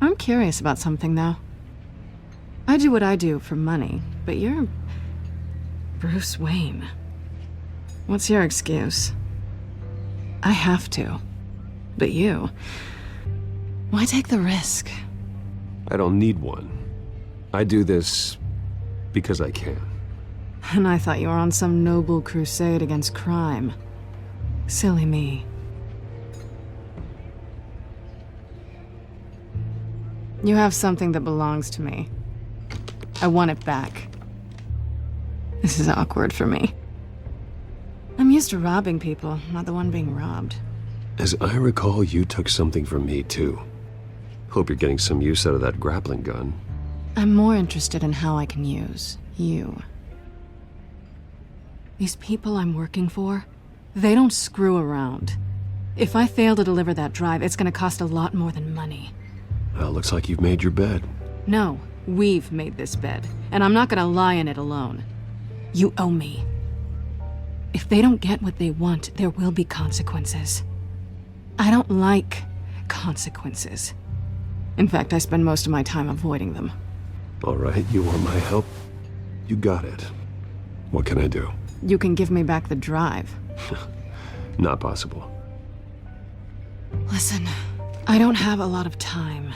I'm curious about something, though. I do what I do for money, but you're... Bruce Wayne. What's your excuse? I have to. But you... Why take the risk? I don't need one. I do this because I can. And I thought you were on some noble crusade against crime. Silly me. You have something that belongs to me. I want it back. This is awkward for me. I'm used to robbing people, not the one being robbed. As I recall, you took something from me, too. Hope you're getting some use out of that grappling gun. I'm more interested in how I can use you. These people I'm working for, they don't screw around. If I fail to deliver that drive, it's gonna cost a lot more than money. Well, looks like you've made your bed. No, we've made this bed, and I'm not gonna lie in it alone. You owe me. If they don't get what they want, there will be consequences. I don't like consequences. In fact, I spend most of my time avoiding them. All right, you want my help? You got it. What can I do? You can give me back the drive. Not possible. Listen, I don't have a lot of time.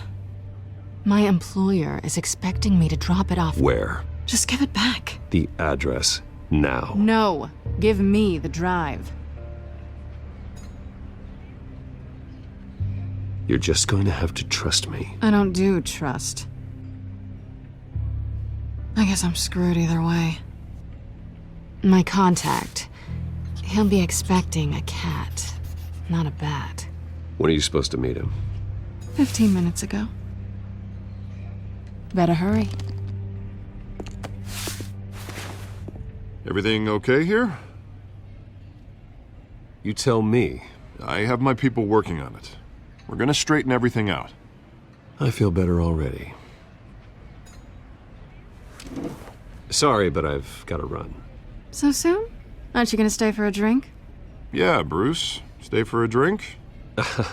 My employer is expecting me to drop it off. Where? Just give it back. The address, now. No, give me the drive. You're just going to have to trust me. I don't do trust. I guess I'm screwed either way. My contact, he'll be expecting a cat, not a bat. When are you supposed to meet him? 15 minutes ago. Better hurry. Everything okay here? You tell me. I have my people working on it. We're gonna straighten everything out. I feel better already. Sorry, but I've got to run. So soon? Aren't you gonna stay for a drink? Yeah, Bruce. Stay for a drink?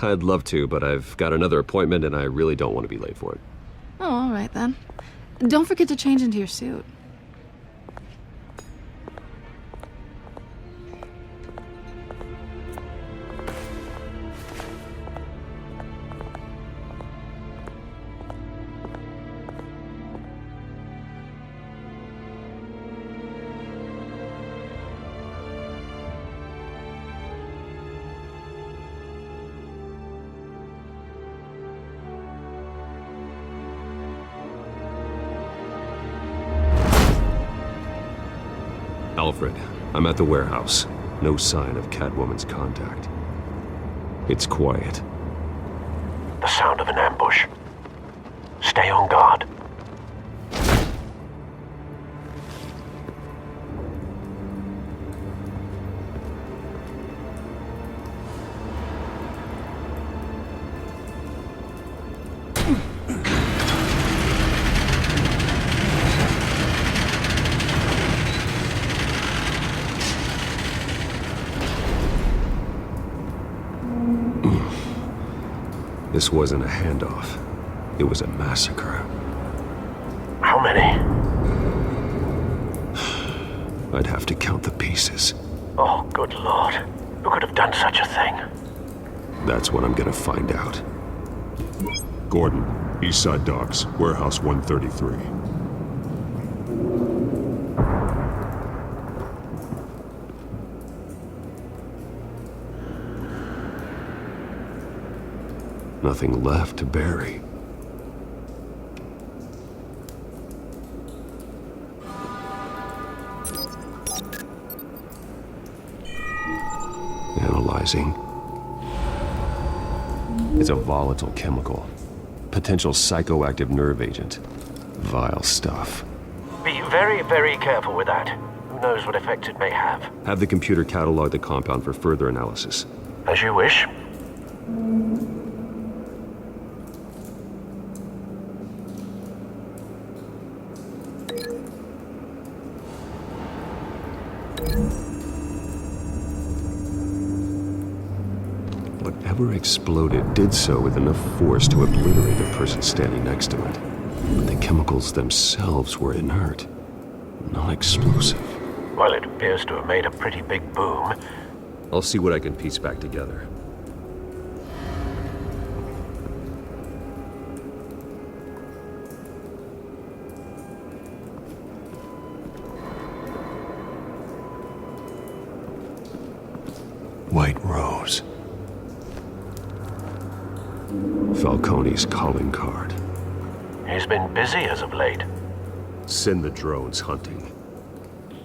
I'd love to, but I've got another appointment and I really don't want to be late for it. Oh, all right then. Don't forget to change into your suit. Alfred, I'm at the warehouse. No sign of Catwoman's contact. It's quiet. The sound of an ambush. Stay on guard. This wasn't a handoff. It was a massacre. How many? I'd have to count the pieces. Oh, good lord. Who could have done such a thing? That's what I'm gonna find out. Gordon, Eastside Docks, Warehouse 133. Nothing left to bury. Analyzing. It's a volatile chemical. Potential psychoactive nerve agent. Vile stuff. Be very, very careful with that. Who knows what effects it may have. Have the computer catalog the compound for further analysis. As you wish. Whatever exploded did so with enough force to obliterate the person standing next to it. But the chemicals themselves were inert, not explosive. Well, it appears to have made a pretty big boom. I'll see what I can piece back together. White Rose. Falcone's calling card. He's been busy as of late. Send the drones hunting.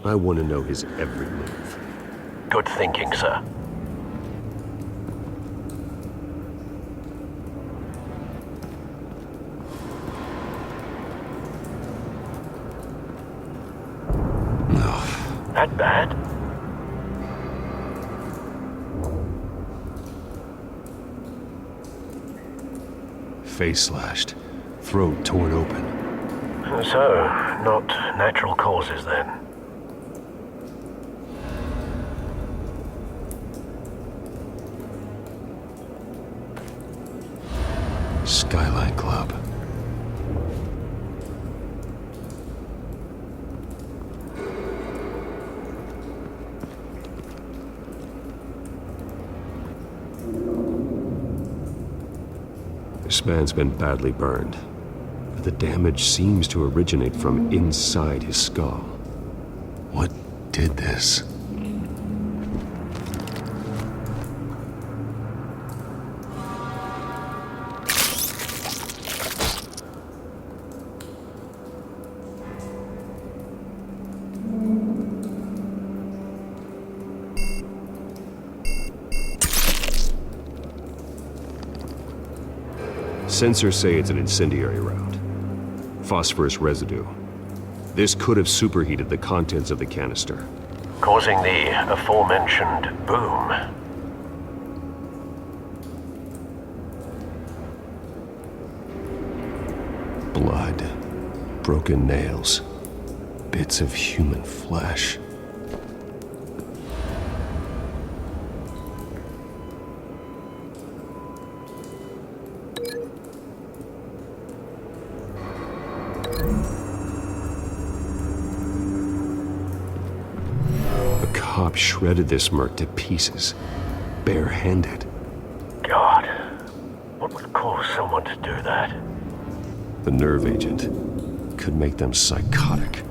I want to know his every move. Good thinking, sir. No. That bad? Face slashed, throat torn open. So, not natural causes then. Skyline Club. This man's been badly burned, but the damage seems to originate from inside his skull. What did this? Sensors say it's an incendiary round. Phosphorus residue. This could have superheated the contents of the canister, causing the aforementioned boom. Blood, broken nails, bits of human flesh. Shredded this merc to pieces, bare-handed. God, what would cause someone to do that? The nerve agent could make them psychotic.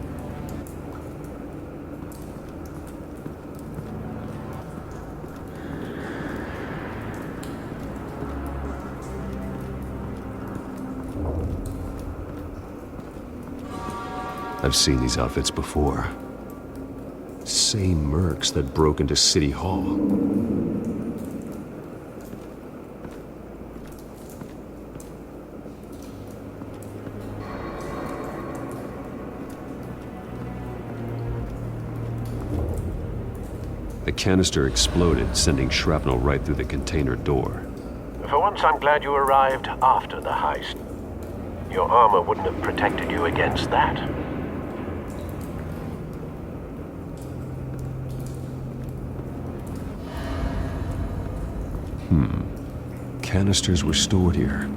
I've seen these outfits before. Same mercs that broke into City Hall. The canister exploded, sending shrapnel right through the container door. For once, I'm glad you arrived after the heist. Your armor wouldn't have protected you against that. Canisters were stored here.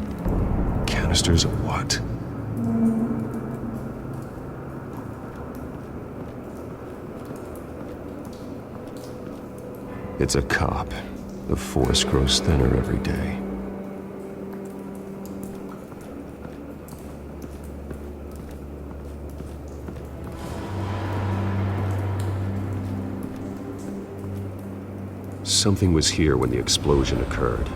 Canisters of what? It's a cop. The force grows thinner every day. Something was here when the explosion occurred.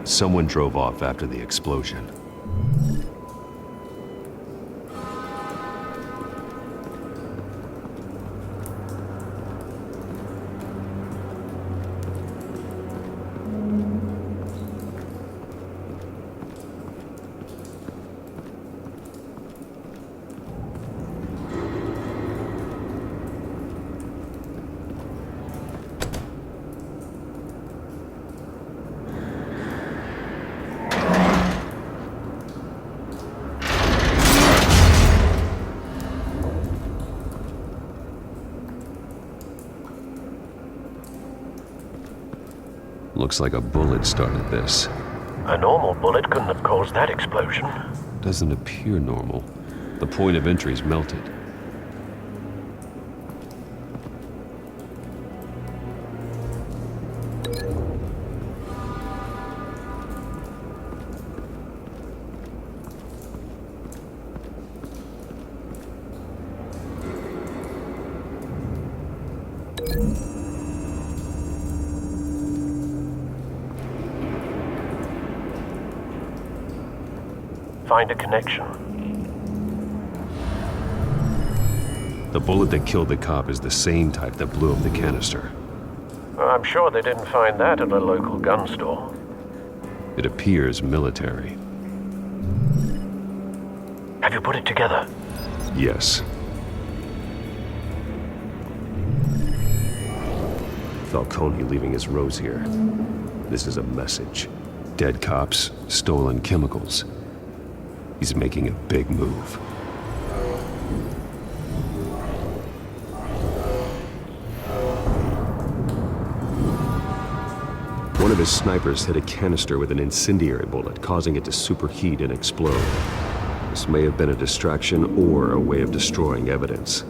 Someone drove off after the explosion. Looks like a bullet started this. A normal bullet couldn't have caused that explosion. Doesn't appear normal. The point of entry's melted. Find a connection. The bullet that killed the cop is the same type that blew up the canister. I'm sure they didn't find that at a local gun store. It appears military. Have you put it together? Yes. Falcone leaving his rose here. This is a message. Dead cops, stolen chemicals. He's making a big move. One of his snipers hit a canister with an incendiary bullet, causing it to superheat and explode. This may have been a distraction or a way of destroying evidence.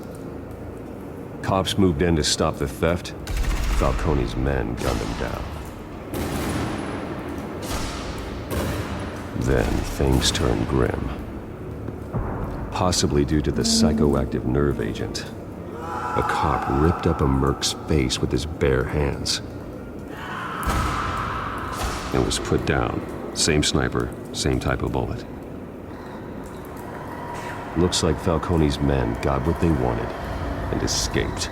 Cops moved in to stop the theft. Falcone's men gunned him down. Then things turned grim. Possibly due to the psychoactive nerve agent. A cop ripped up a merc's face with his bare hands. It was put down. Same sniper, same type of bullet. Looks like Falcone's men got what they wanted and escaped.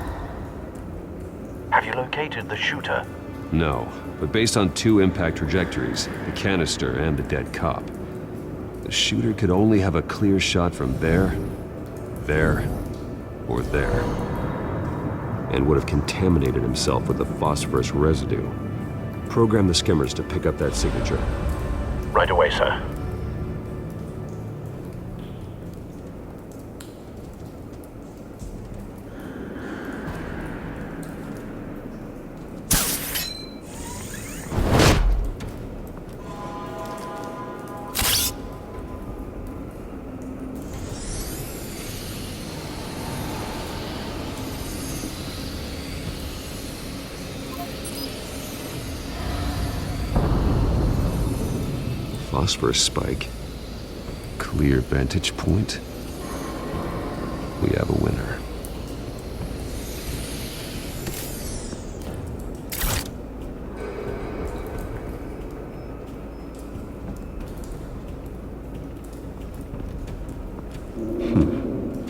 Have you located the shooter? No, but based on two impact trajectories, the canister and the dead cop, the shooter could only have a clear shot from there, or there, and would have contaminated himself with the phosphorus residue. Program the skimmers to pick up that signature. Right away, sir. Phosphorus spike. Clear vantage point. We have a winner.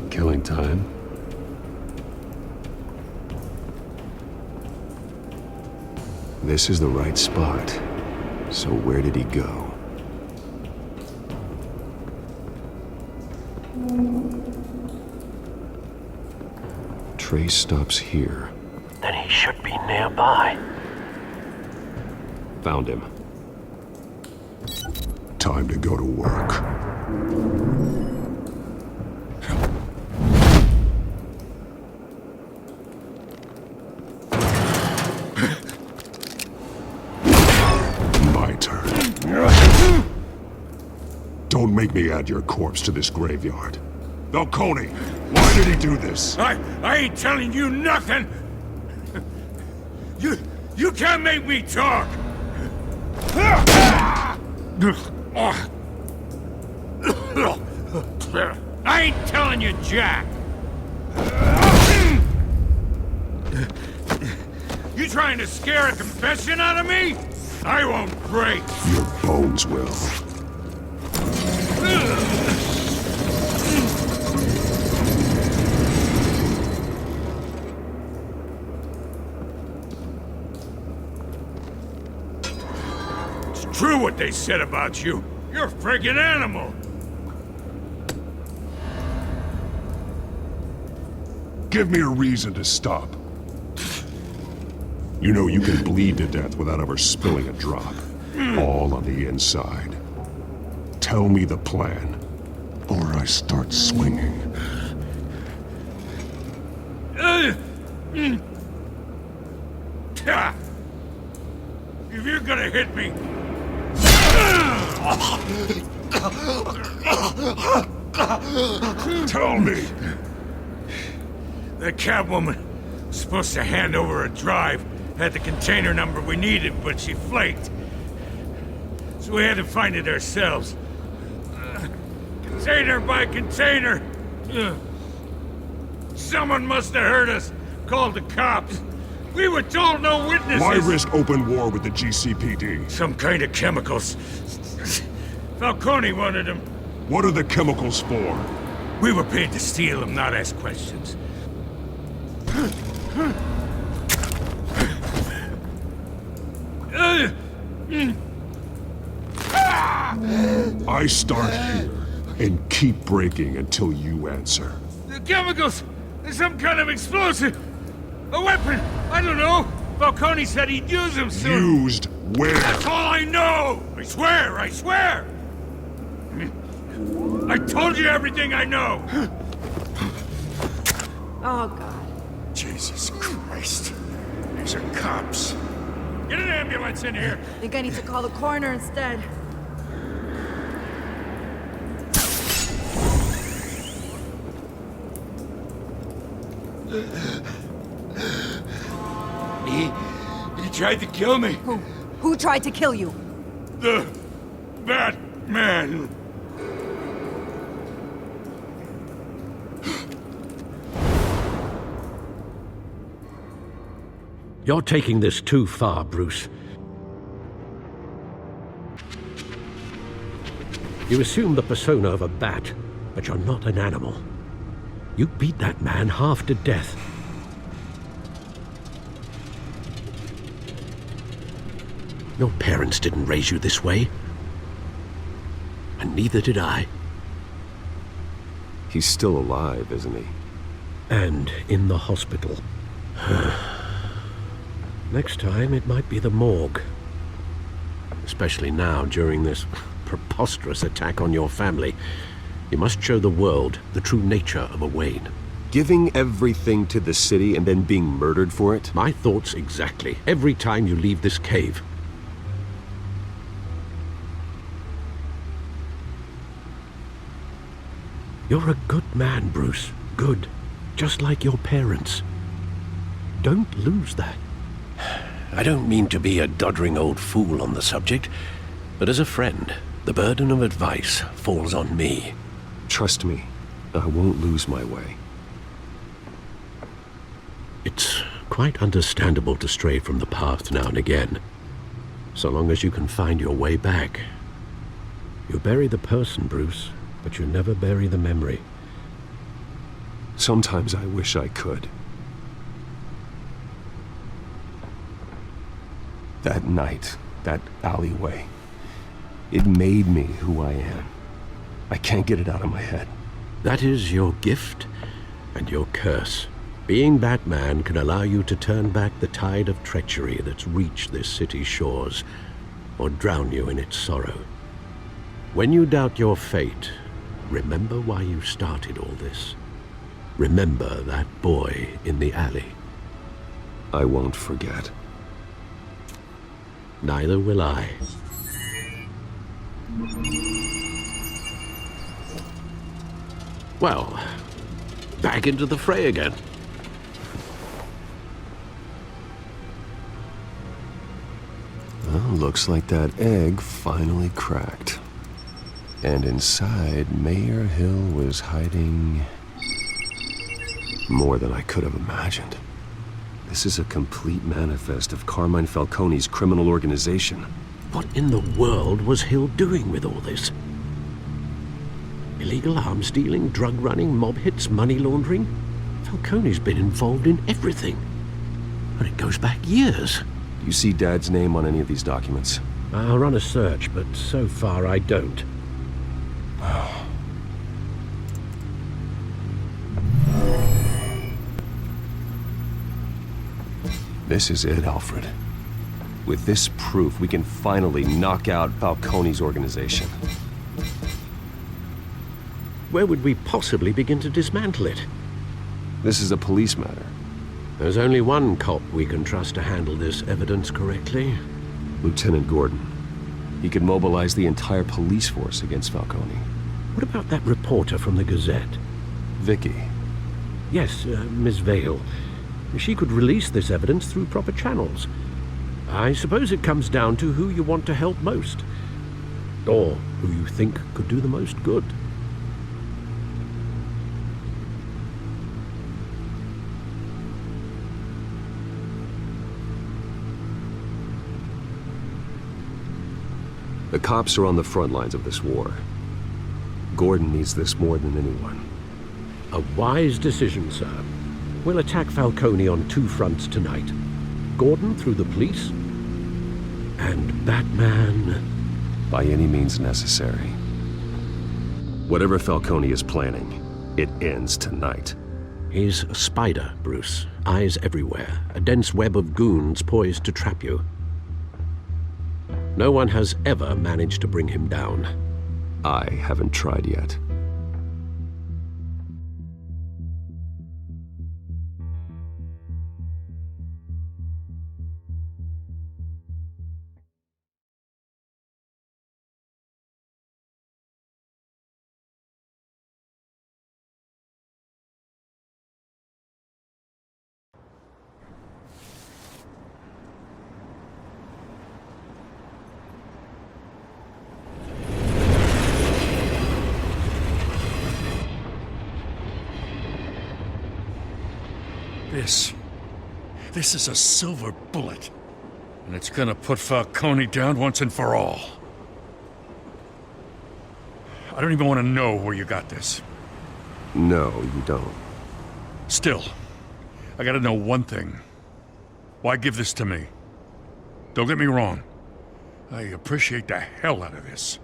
Killing time. This is the right spot. So where did he go? Trace stops here. Then he should be nearby. Found him. Time to go to work. My turn. Don't make me add your corpse to this graveyard. Falcone, why did he do this? I ain't telling you nothing! You can't make me talk! I ain't telling you, Jack! You trying to scare a confession out of me? I won't break! Your bones will. It's true what they said about you. You're a friggin' animal! Give me a reason to stop. You know you can bleed to death without ever spilling a drop. All on the inside. Tell me the plan, or I start swinging. If you're gonna hit me... Tell me! The Catwoman was supposed to hand over a drive, had the container number we needed, but she flaked. So we had to find it ourselves. Container by container! Someone must have heard us, called the cops. We were told no witnesses! Why risk open war with the GCPD? Some kind of chemicals. Falcone wanted them. What are the chemicals for? We were paid to steal them, not ask questions. I start here and keep breaking until you answer. The chemicals! There's some kind of explosive! A weapon! I don't know! Falcone said he'd use them soon! Used where? That's all I know! I swear! I swear! I told you everything I know! Oh, God. Jesus Christ. These are cops. Get an ambulance in here! I think I need to call the coroner instead. He tried to kill me. Who tried to kill you? The Batman. You're taking this too far, Bruce. You assume the persona of a bat, but you're not an animal. You beat that man half to death. Your parents didn't raise you this way. And neither did I. He's still alive, isn't he? And in the hospital. Next time, it might be the morgue. Especially now, during this preposterous attack on your family. You must show the world the true nature of a Wayne. Giving everything to the city and then being murdered for it? My thoughts exactly. Every time you leave this cave. You're a good man, Bruce. Good. Just like your parents. Don't lose that. I don't mean to be a doddering old fool on the subject, but as a friend, the burden of advice falls on me. Trust me, I won't lose my way. It's quite understandable to stray from the path now and again, so long as you can find your way back. You bury the person, Bruce, but you never bury the memory. Sometimes I wish I could. That night, that alleyway, it made me who I am. I can't get it out of my head. That is your gift and your curse. Being Batman can allow you to turn back the tide of treachery that's reached this city's shores. or drown you in its sorrow. When you doubt your fate, remember why you started all this. Remember that boy in the alley. I won't forget. Neither will I. Well, back into the fray again. Well, looks like that egg finally cracked. And inside, Mayor Hill was hiding more than I could have imagined. This is a complete manifest of Carmine Falcone's criminal organization. What in the world was Hill doing with all this? Illegal arms dealing, drug running, mob hits, money laundering? Falcone's been involved in everything. And it goes back years. You see Dad's name on any of these documents? I'll run a search, but so far I don't. This is it, Alfred. With this proof, we can finally knock out Falcone's organization. Where would we possibly begin to dismantle it? This is a police matter. There's only one cop we can trust to handle this evidence correctly. Lieutenant Gordon. He could mobilize the entire police force against Falcone. What about that reporter from the Gazette? Vicky. Yes, Miss Vale. She could release this evidence through proper channels. I suppose it comes down to who you want to help most. Or who you think could do the most good. The cops are on the front lines of this war. Gordon needs this more than anyone. A wise decision, sir. We'll attack Falcone on two fronts tonight. Gordon through the police, and Batman... by any means necessary. Whatever Falcone is planning, it ends tonight. He's a spider, Bruce. Eyes everywhere. A dense web of goons poised to trap you. No one has ever managed to bring him down. I haven't tried yet. This is a silver bullet. And it's gonna put Falcone down once and for all. I don't even want to know where you got this. No, you don't. Still, I gotta know one thing. Why give this to me? Don't get me wrong. I appreciate the hell out of this.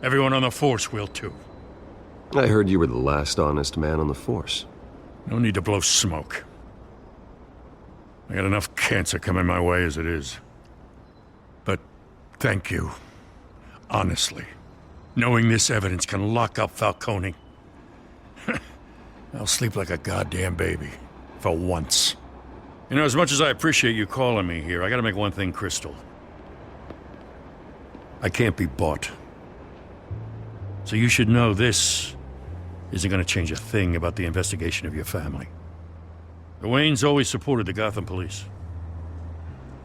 Everyone on the force will too. I heard you were the last honest man on the force. No need to blow smoke. I got enough cancer coming my way as it is. But thank you. Honestly. Knowing this evidence can lock up Falcone. I'll sleep like a goddamn baby. For once. You know, as much as I appreciate you calling me here, I gotta make one thing crystal. I can't be bought. So you should know this isn't gonna change a thing about the investigation of your family. The Waynes always supported the Gotham police.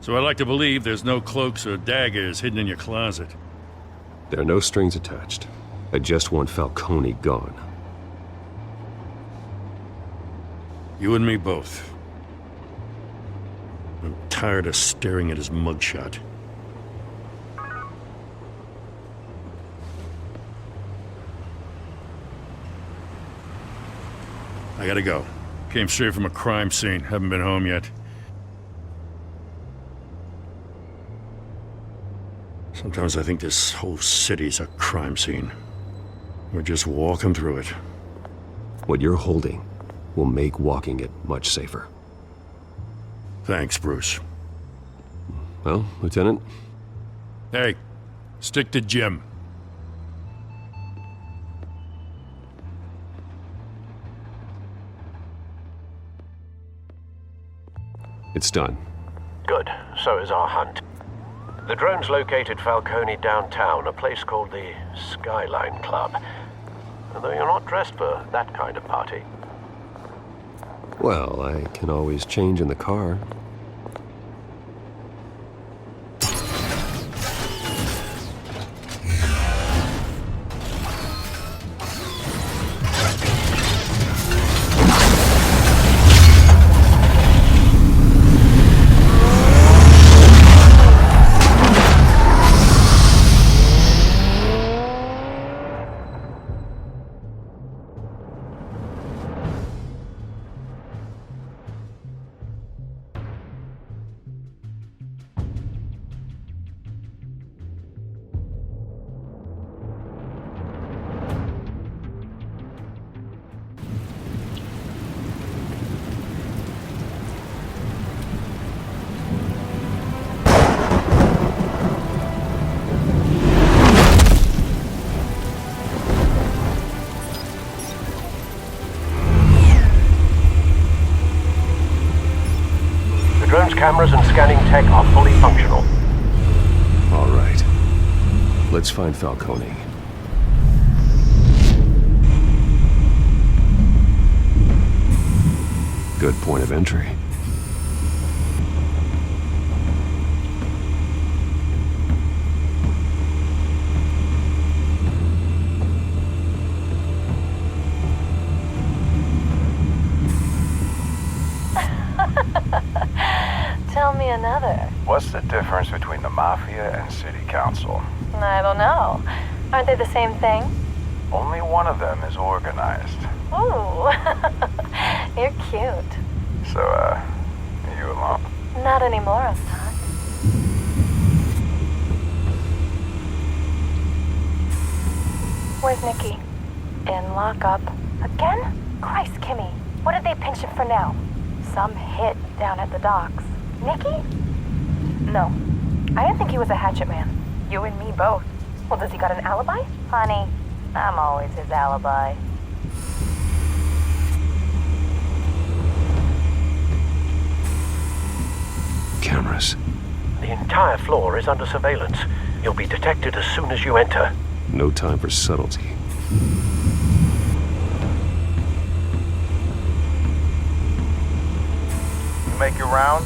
So I like to believe there's no cloaks or daggers hidden in your closet. There are no strings attached. I just want Falcone gone. You and me both. I'm tired of staring at his mugshot. I gotta go. Came straight from a crime scene. Haven't been home yet. Sometimes I think this whole city's a crime scene. We're just walking through it. What you're holding will make walking it much safer. Thanks, Bruce. Well, Lieutenant? Hey, Stick to Jim. It's done. Good. So is our hunt. The drones located Falcone downtown, a place called the Skyline Club. Although you're not dressed for that kind of party. Well, I can always change in the car. Cameras and scanning tech are fully functional. All right. Let's find Falcone. Good point of entry. Tell me another. What's the difference between the Mafia and City Council? I don't know. Aren't they the same thing? Only one of them is organized. Ooh, you're cute. So, you alone? Not anymore, Assad. Where's Nikki? In lockup. Again? Christ, Kimmy. What did they pinch him for now? Some hit down at the docks. Nikki? No. I didn't think he was a hatchet man. You and me both. Well, does he got an alibi? Honey, I'm always his alibi. Cameras. The entire floor is under surveillance. You'll be detected as soon as you enter. No time for subtlety. You make your round?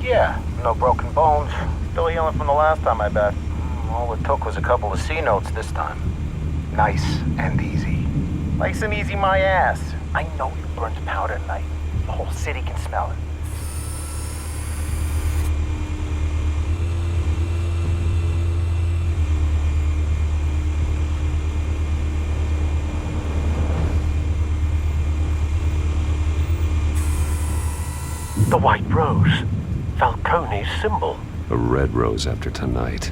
Yeah, no broken bones. Still healing from the last time, I bet. All it took was a couple of C notes this time. Nice and easy. Nice and easy my ass. I know you burned powder tonight. The whole city can smell it. The white rose. Falcone's symbol. A red rose after tonight.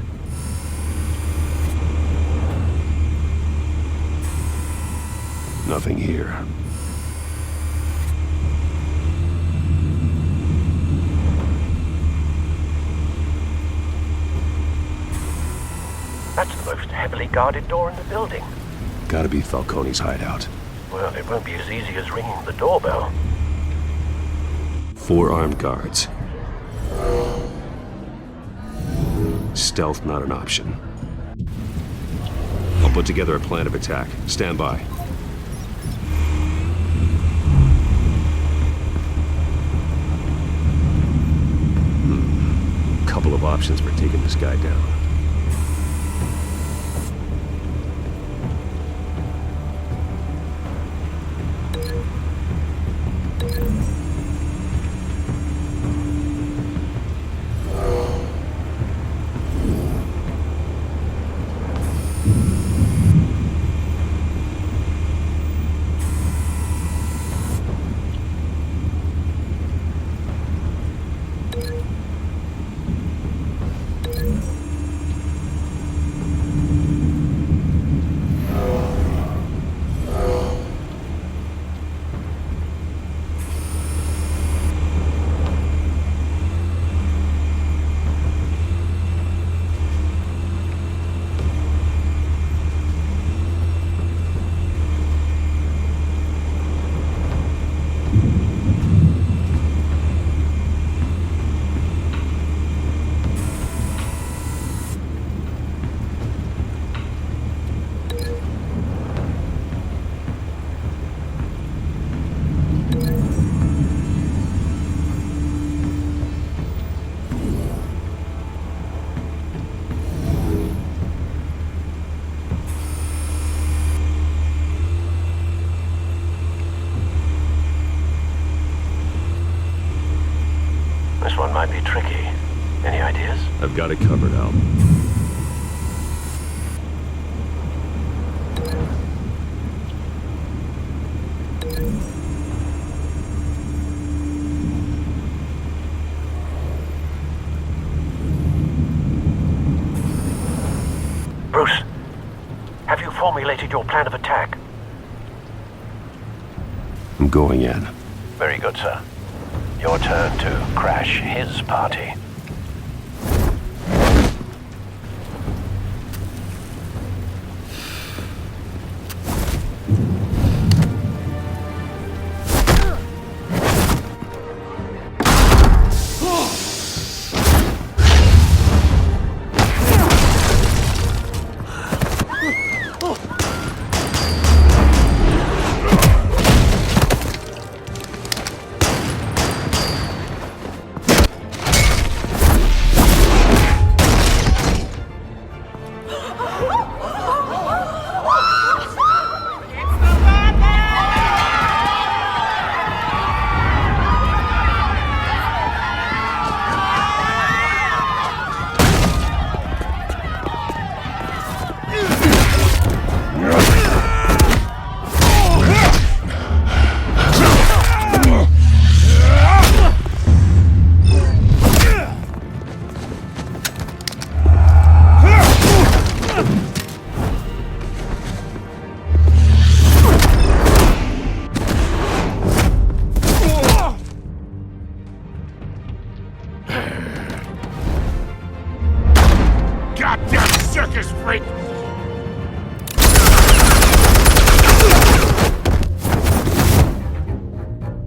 Nothing here. That's the most heavily guarded door in the building. Gotta be Falcone's hideout. Well, it won't be as easy as ringing the doorbell. 4 armed guards. Stealth not an option. I'll put together a plan of attack. Stand by. Couple of options for taking this guy down. might be tricky. Any ideas? I've got it covered, Al. Bruce, have you formulated your plan of attack? I'm going in. Very good, sir. Your turn to crash his party.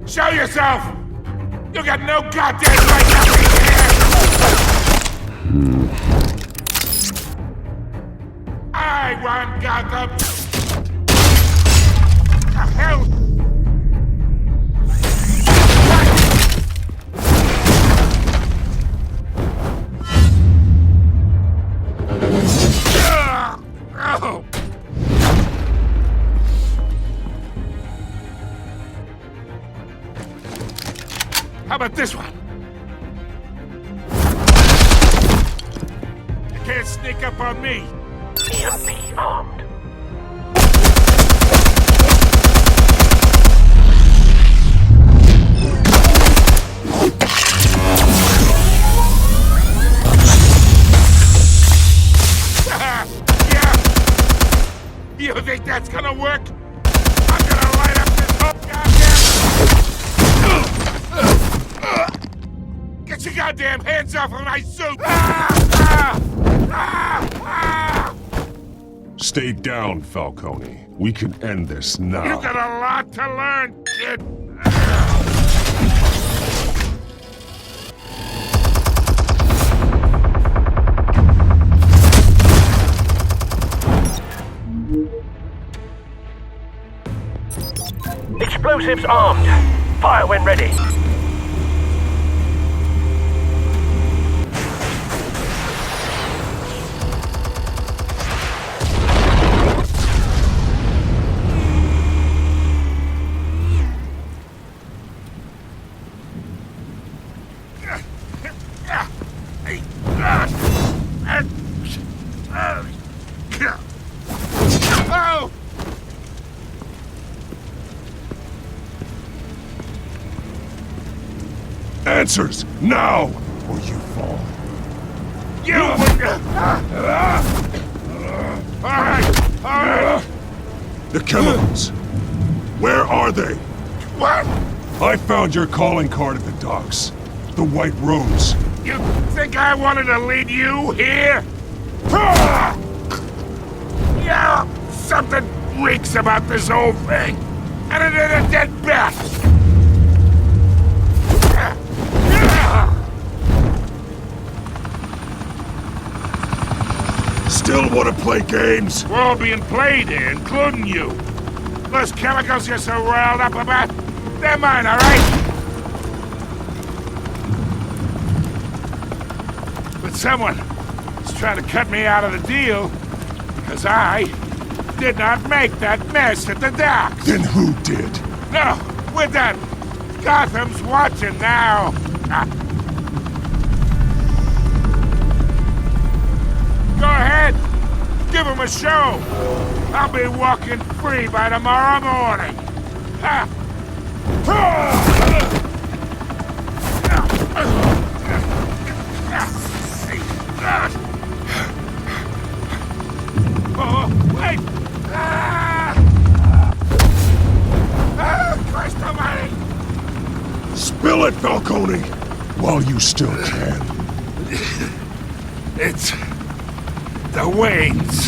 Show yourself! You got no goddamn right to be here! I want Gotham! The hell? Oh! How about this one? You can't sneak up on me. EMP armed. Yeah. You think that's gonna work? I'm gonna light up this whole goddamn... Get your goddamn hands off of my suit! Stay down, Falcone. We can end this now. You got a lot to learn, kid. Explosives armed. Fire when ready. Oh! Answers, now, or you fall. You would... All right. The chemicals. Where are they? What? I found your calling card at the docks. The White Rose. You think I wanted to lead you here? Yeah, something reeks about this whole thing. And it is a dead bat. Still want to play games? We're all being played here, including you. Those chemicals you're so riled up about, they're mine, all right? But someone is trying to cut me out of the deal because I did not make that mess at the docks. Then who did? No, we're done. Gotham's watching now. Give him a show! I'll be walking free by tomorrow morning! Ha! Oh, wait! Christ almighty! Spill it, Falcone! While you still can. It's the Waynes.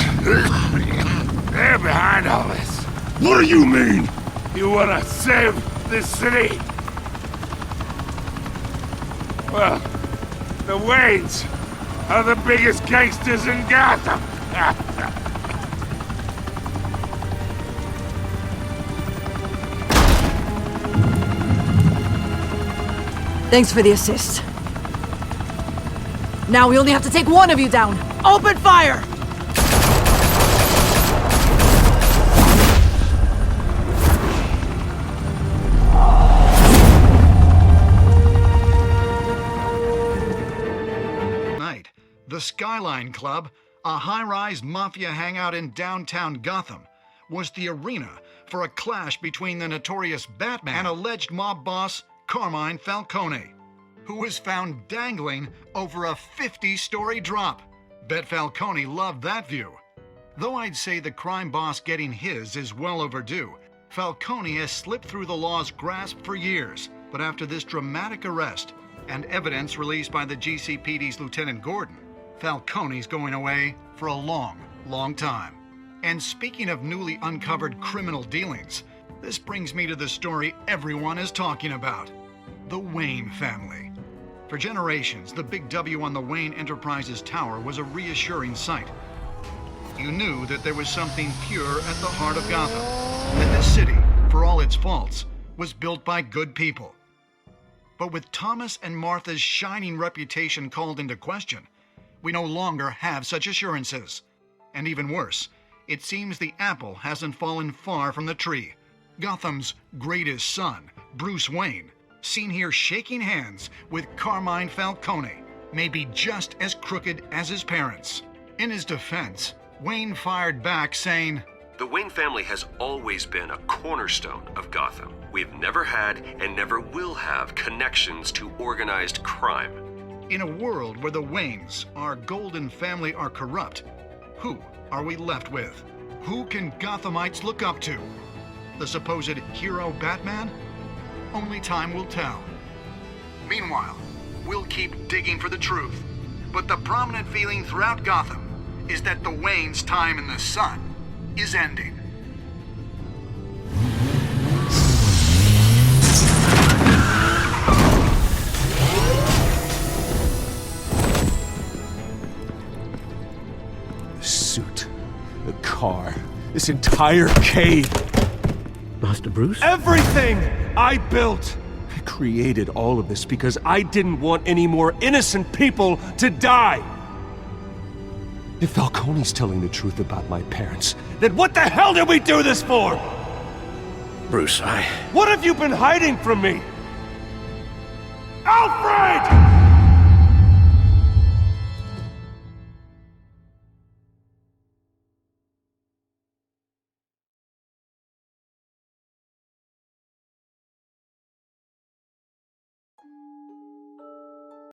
They're behind all this. What do you mean? You wanna save this city? Well, the Waynes are the biggest gangsters in Gotham. Thanks for the assist. Now we only have to take one of you down. Open fire! Night, the Skyline Club, a high-rise mafia hangout in downtown Gotham, was the arena for a clash between the notorious Batman and alleged mob boss Carmine Falcone, who was found dangling over a 50-story drop. Bet Falcone loved that view. Though I'd say the crime boss getting his is well overdue, Falcone has slipped through the law's grasp for years. But after this dramatic arrest and evidence released by the GCPD's Lieutenant Gordon, Falcone's going away for a long, long time. And speaking of newly uncovered criminal dealings, this brings me to the story everyone is talking about: the Wayne family. For generations, the big W on the Wayne Enterprises tower was a reassuring sight. You knew that there was something pure at the heart of Gotham, that this city, for all its faults, was built by good people. But with Thomas and Martha's shining reputation called into question, we no longer have such assurances. And even worse, it seems the apple hasn't fallen far from the tree. Gotham's greatest son, Bruce Wayne, seen here shaking hands with Carmine Falcone, may be just as crooked as his parents. In his defense, Wayne fired back saying, "The Wayne family has always been a cornerstone of Gotham. We've never had and never will have connections to organized crime." In a world where the Waynes, our golden family, are corrupt, who are we left with? Who can Gothamites look up to? The supposed hero Batman? Only time will tell. Meanwhile, we'll keep digging for the truth. But the prominent feeling throughout Gotham is that the Waynes' time in the sun is ending. The suit, the car, this entire cave. Master Bruce? Everything I built! I created all of this because I didn't want any more innocent people to die! If Falcone's telling the truth about my parents, then what the hell did we do this for? Bruce, What have you been hiding from me? Alfred!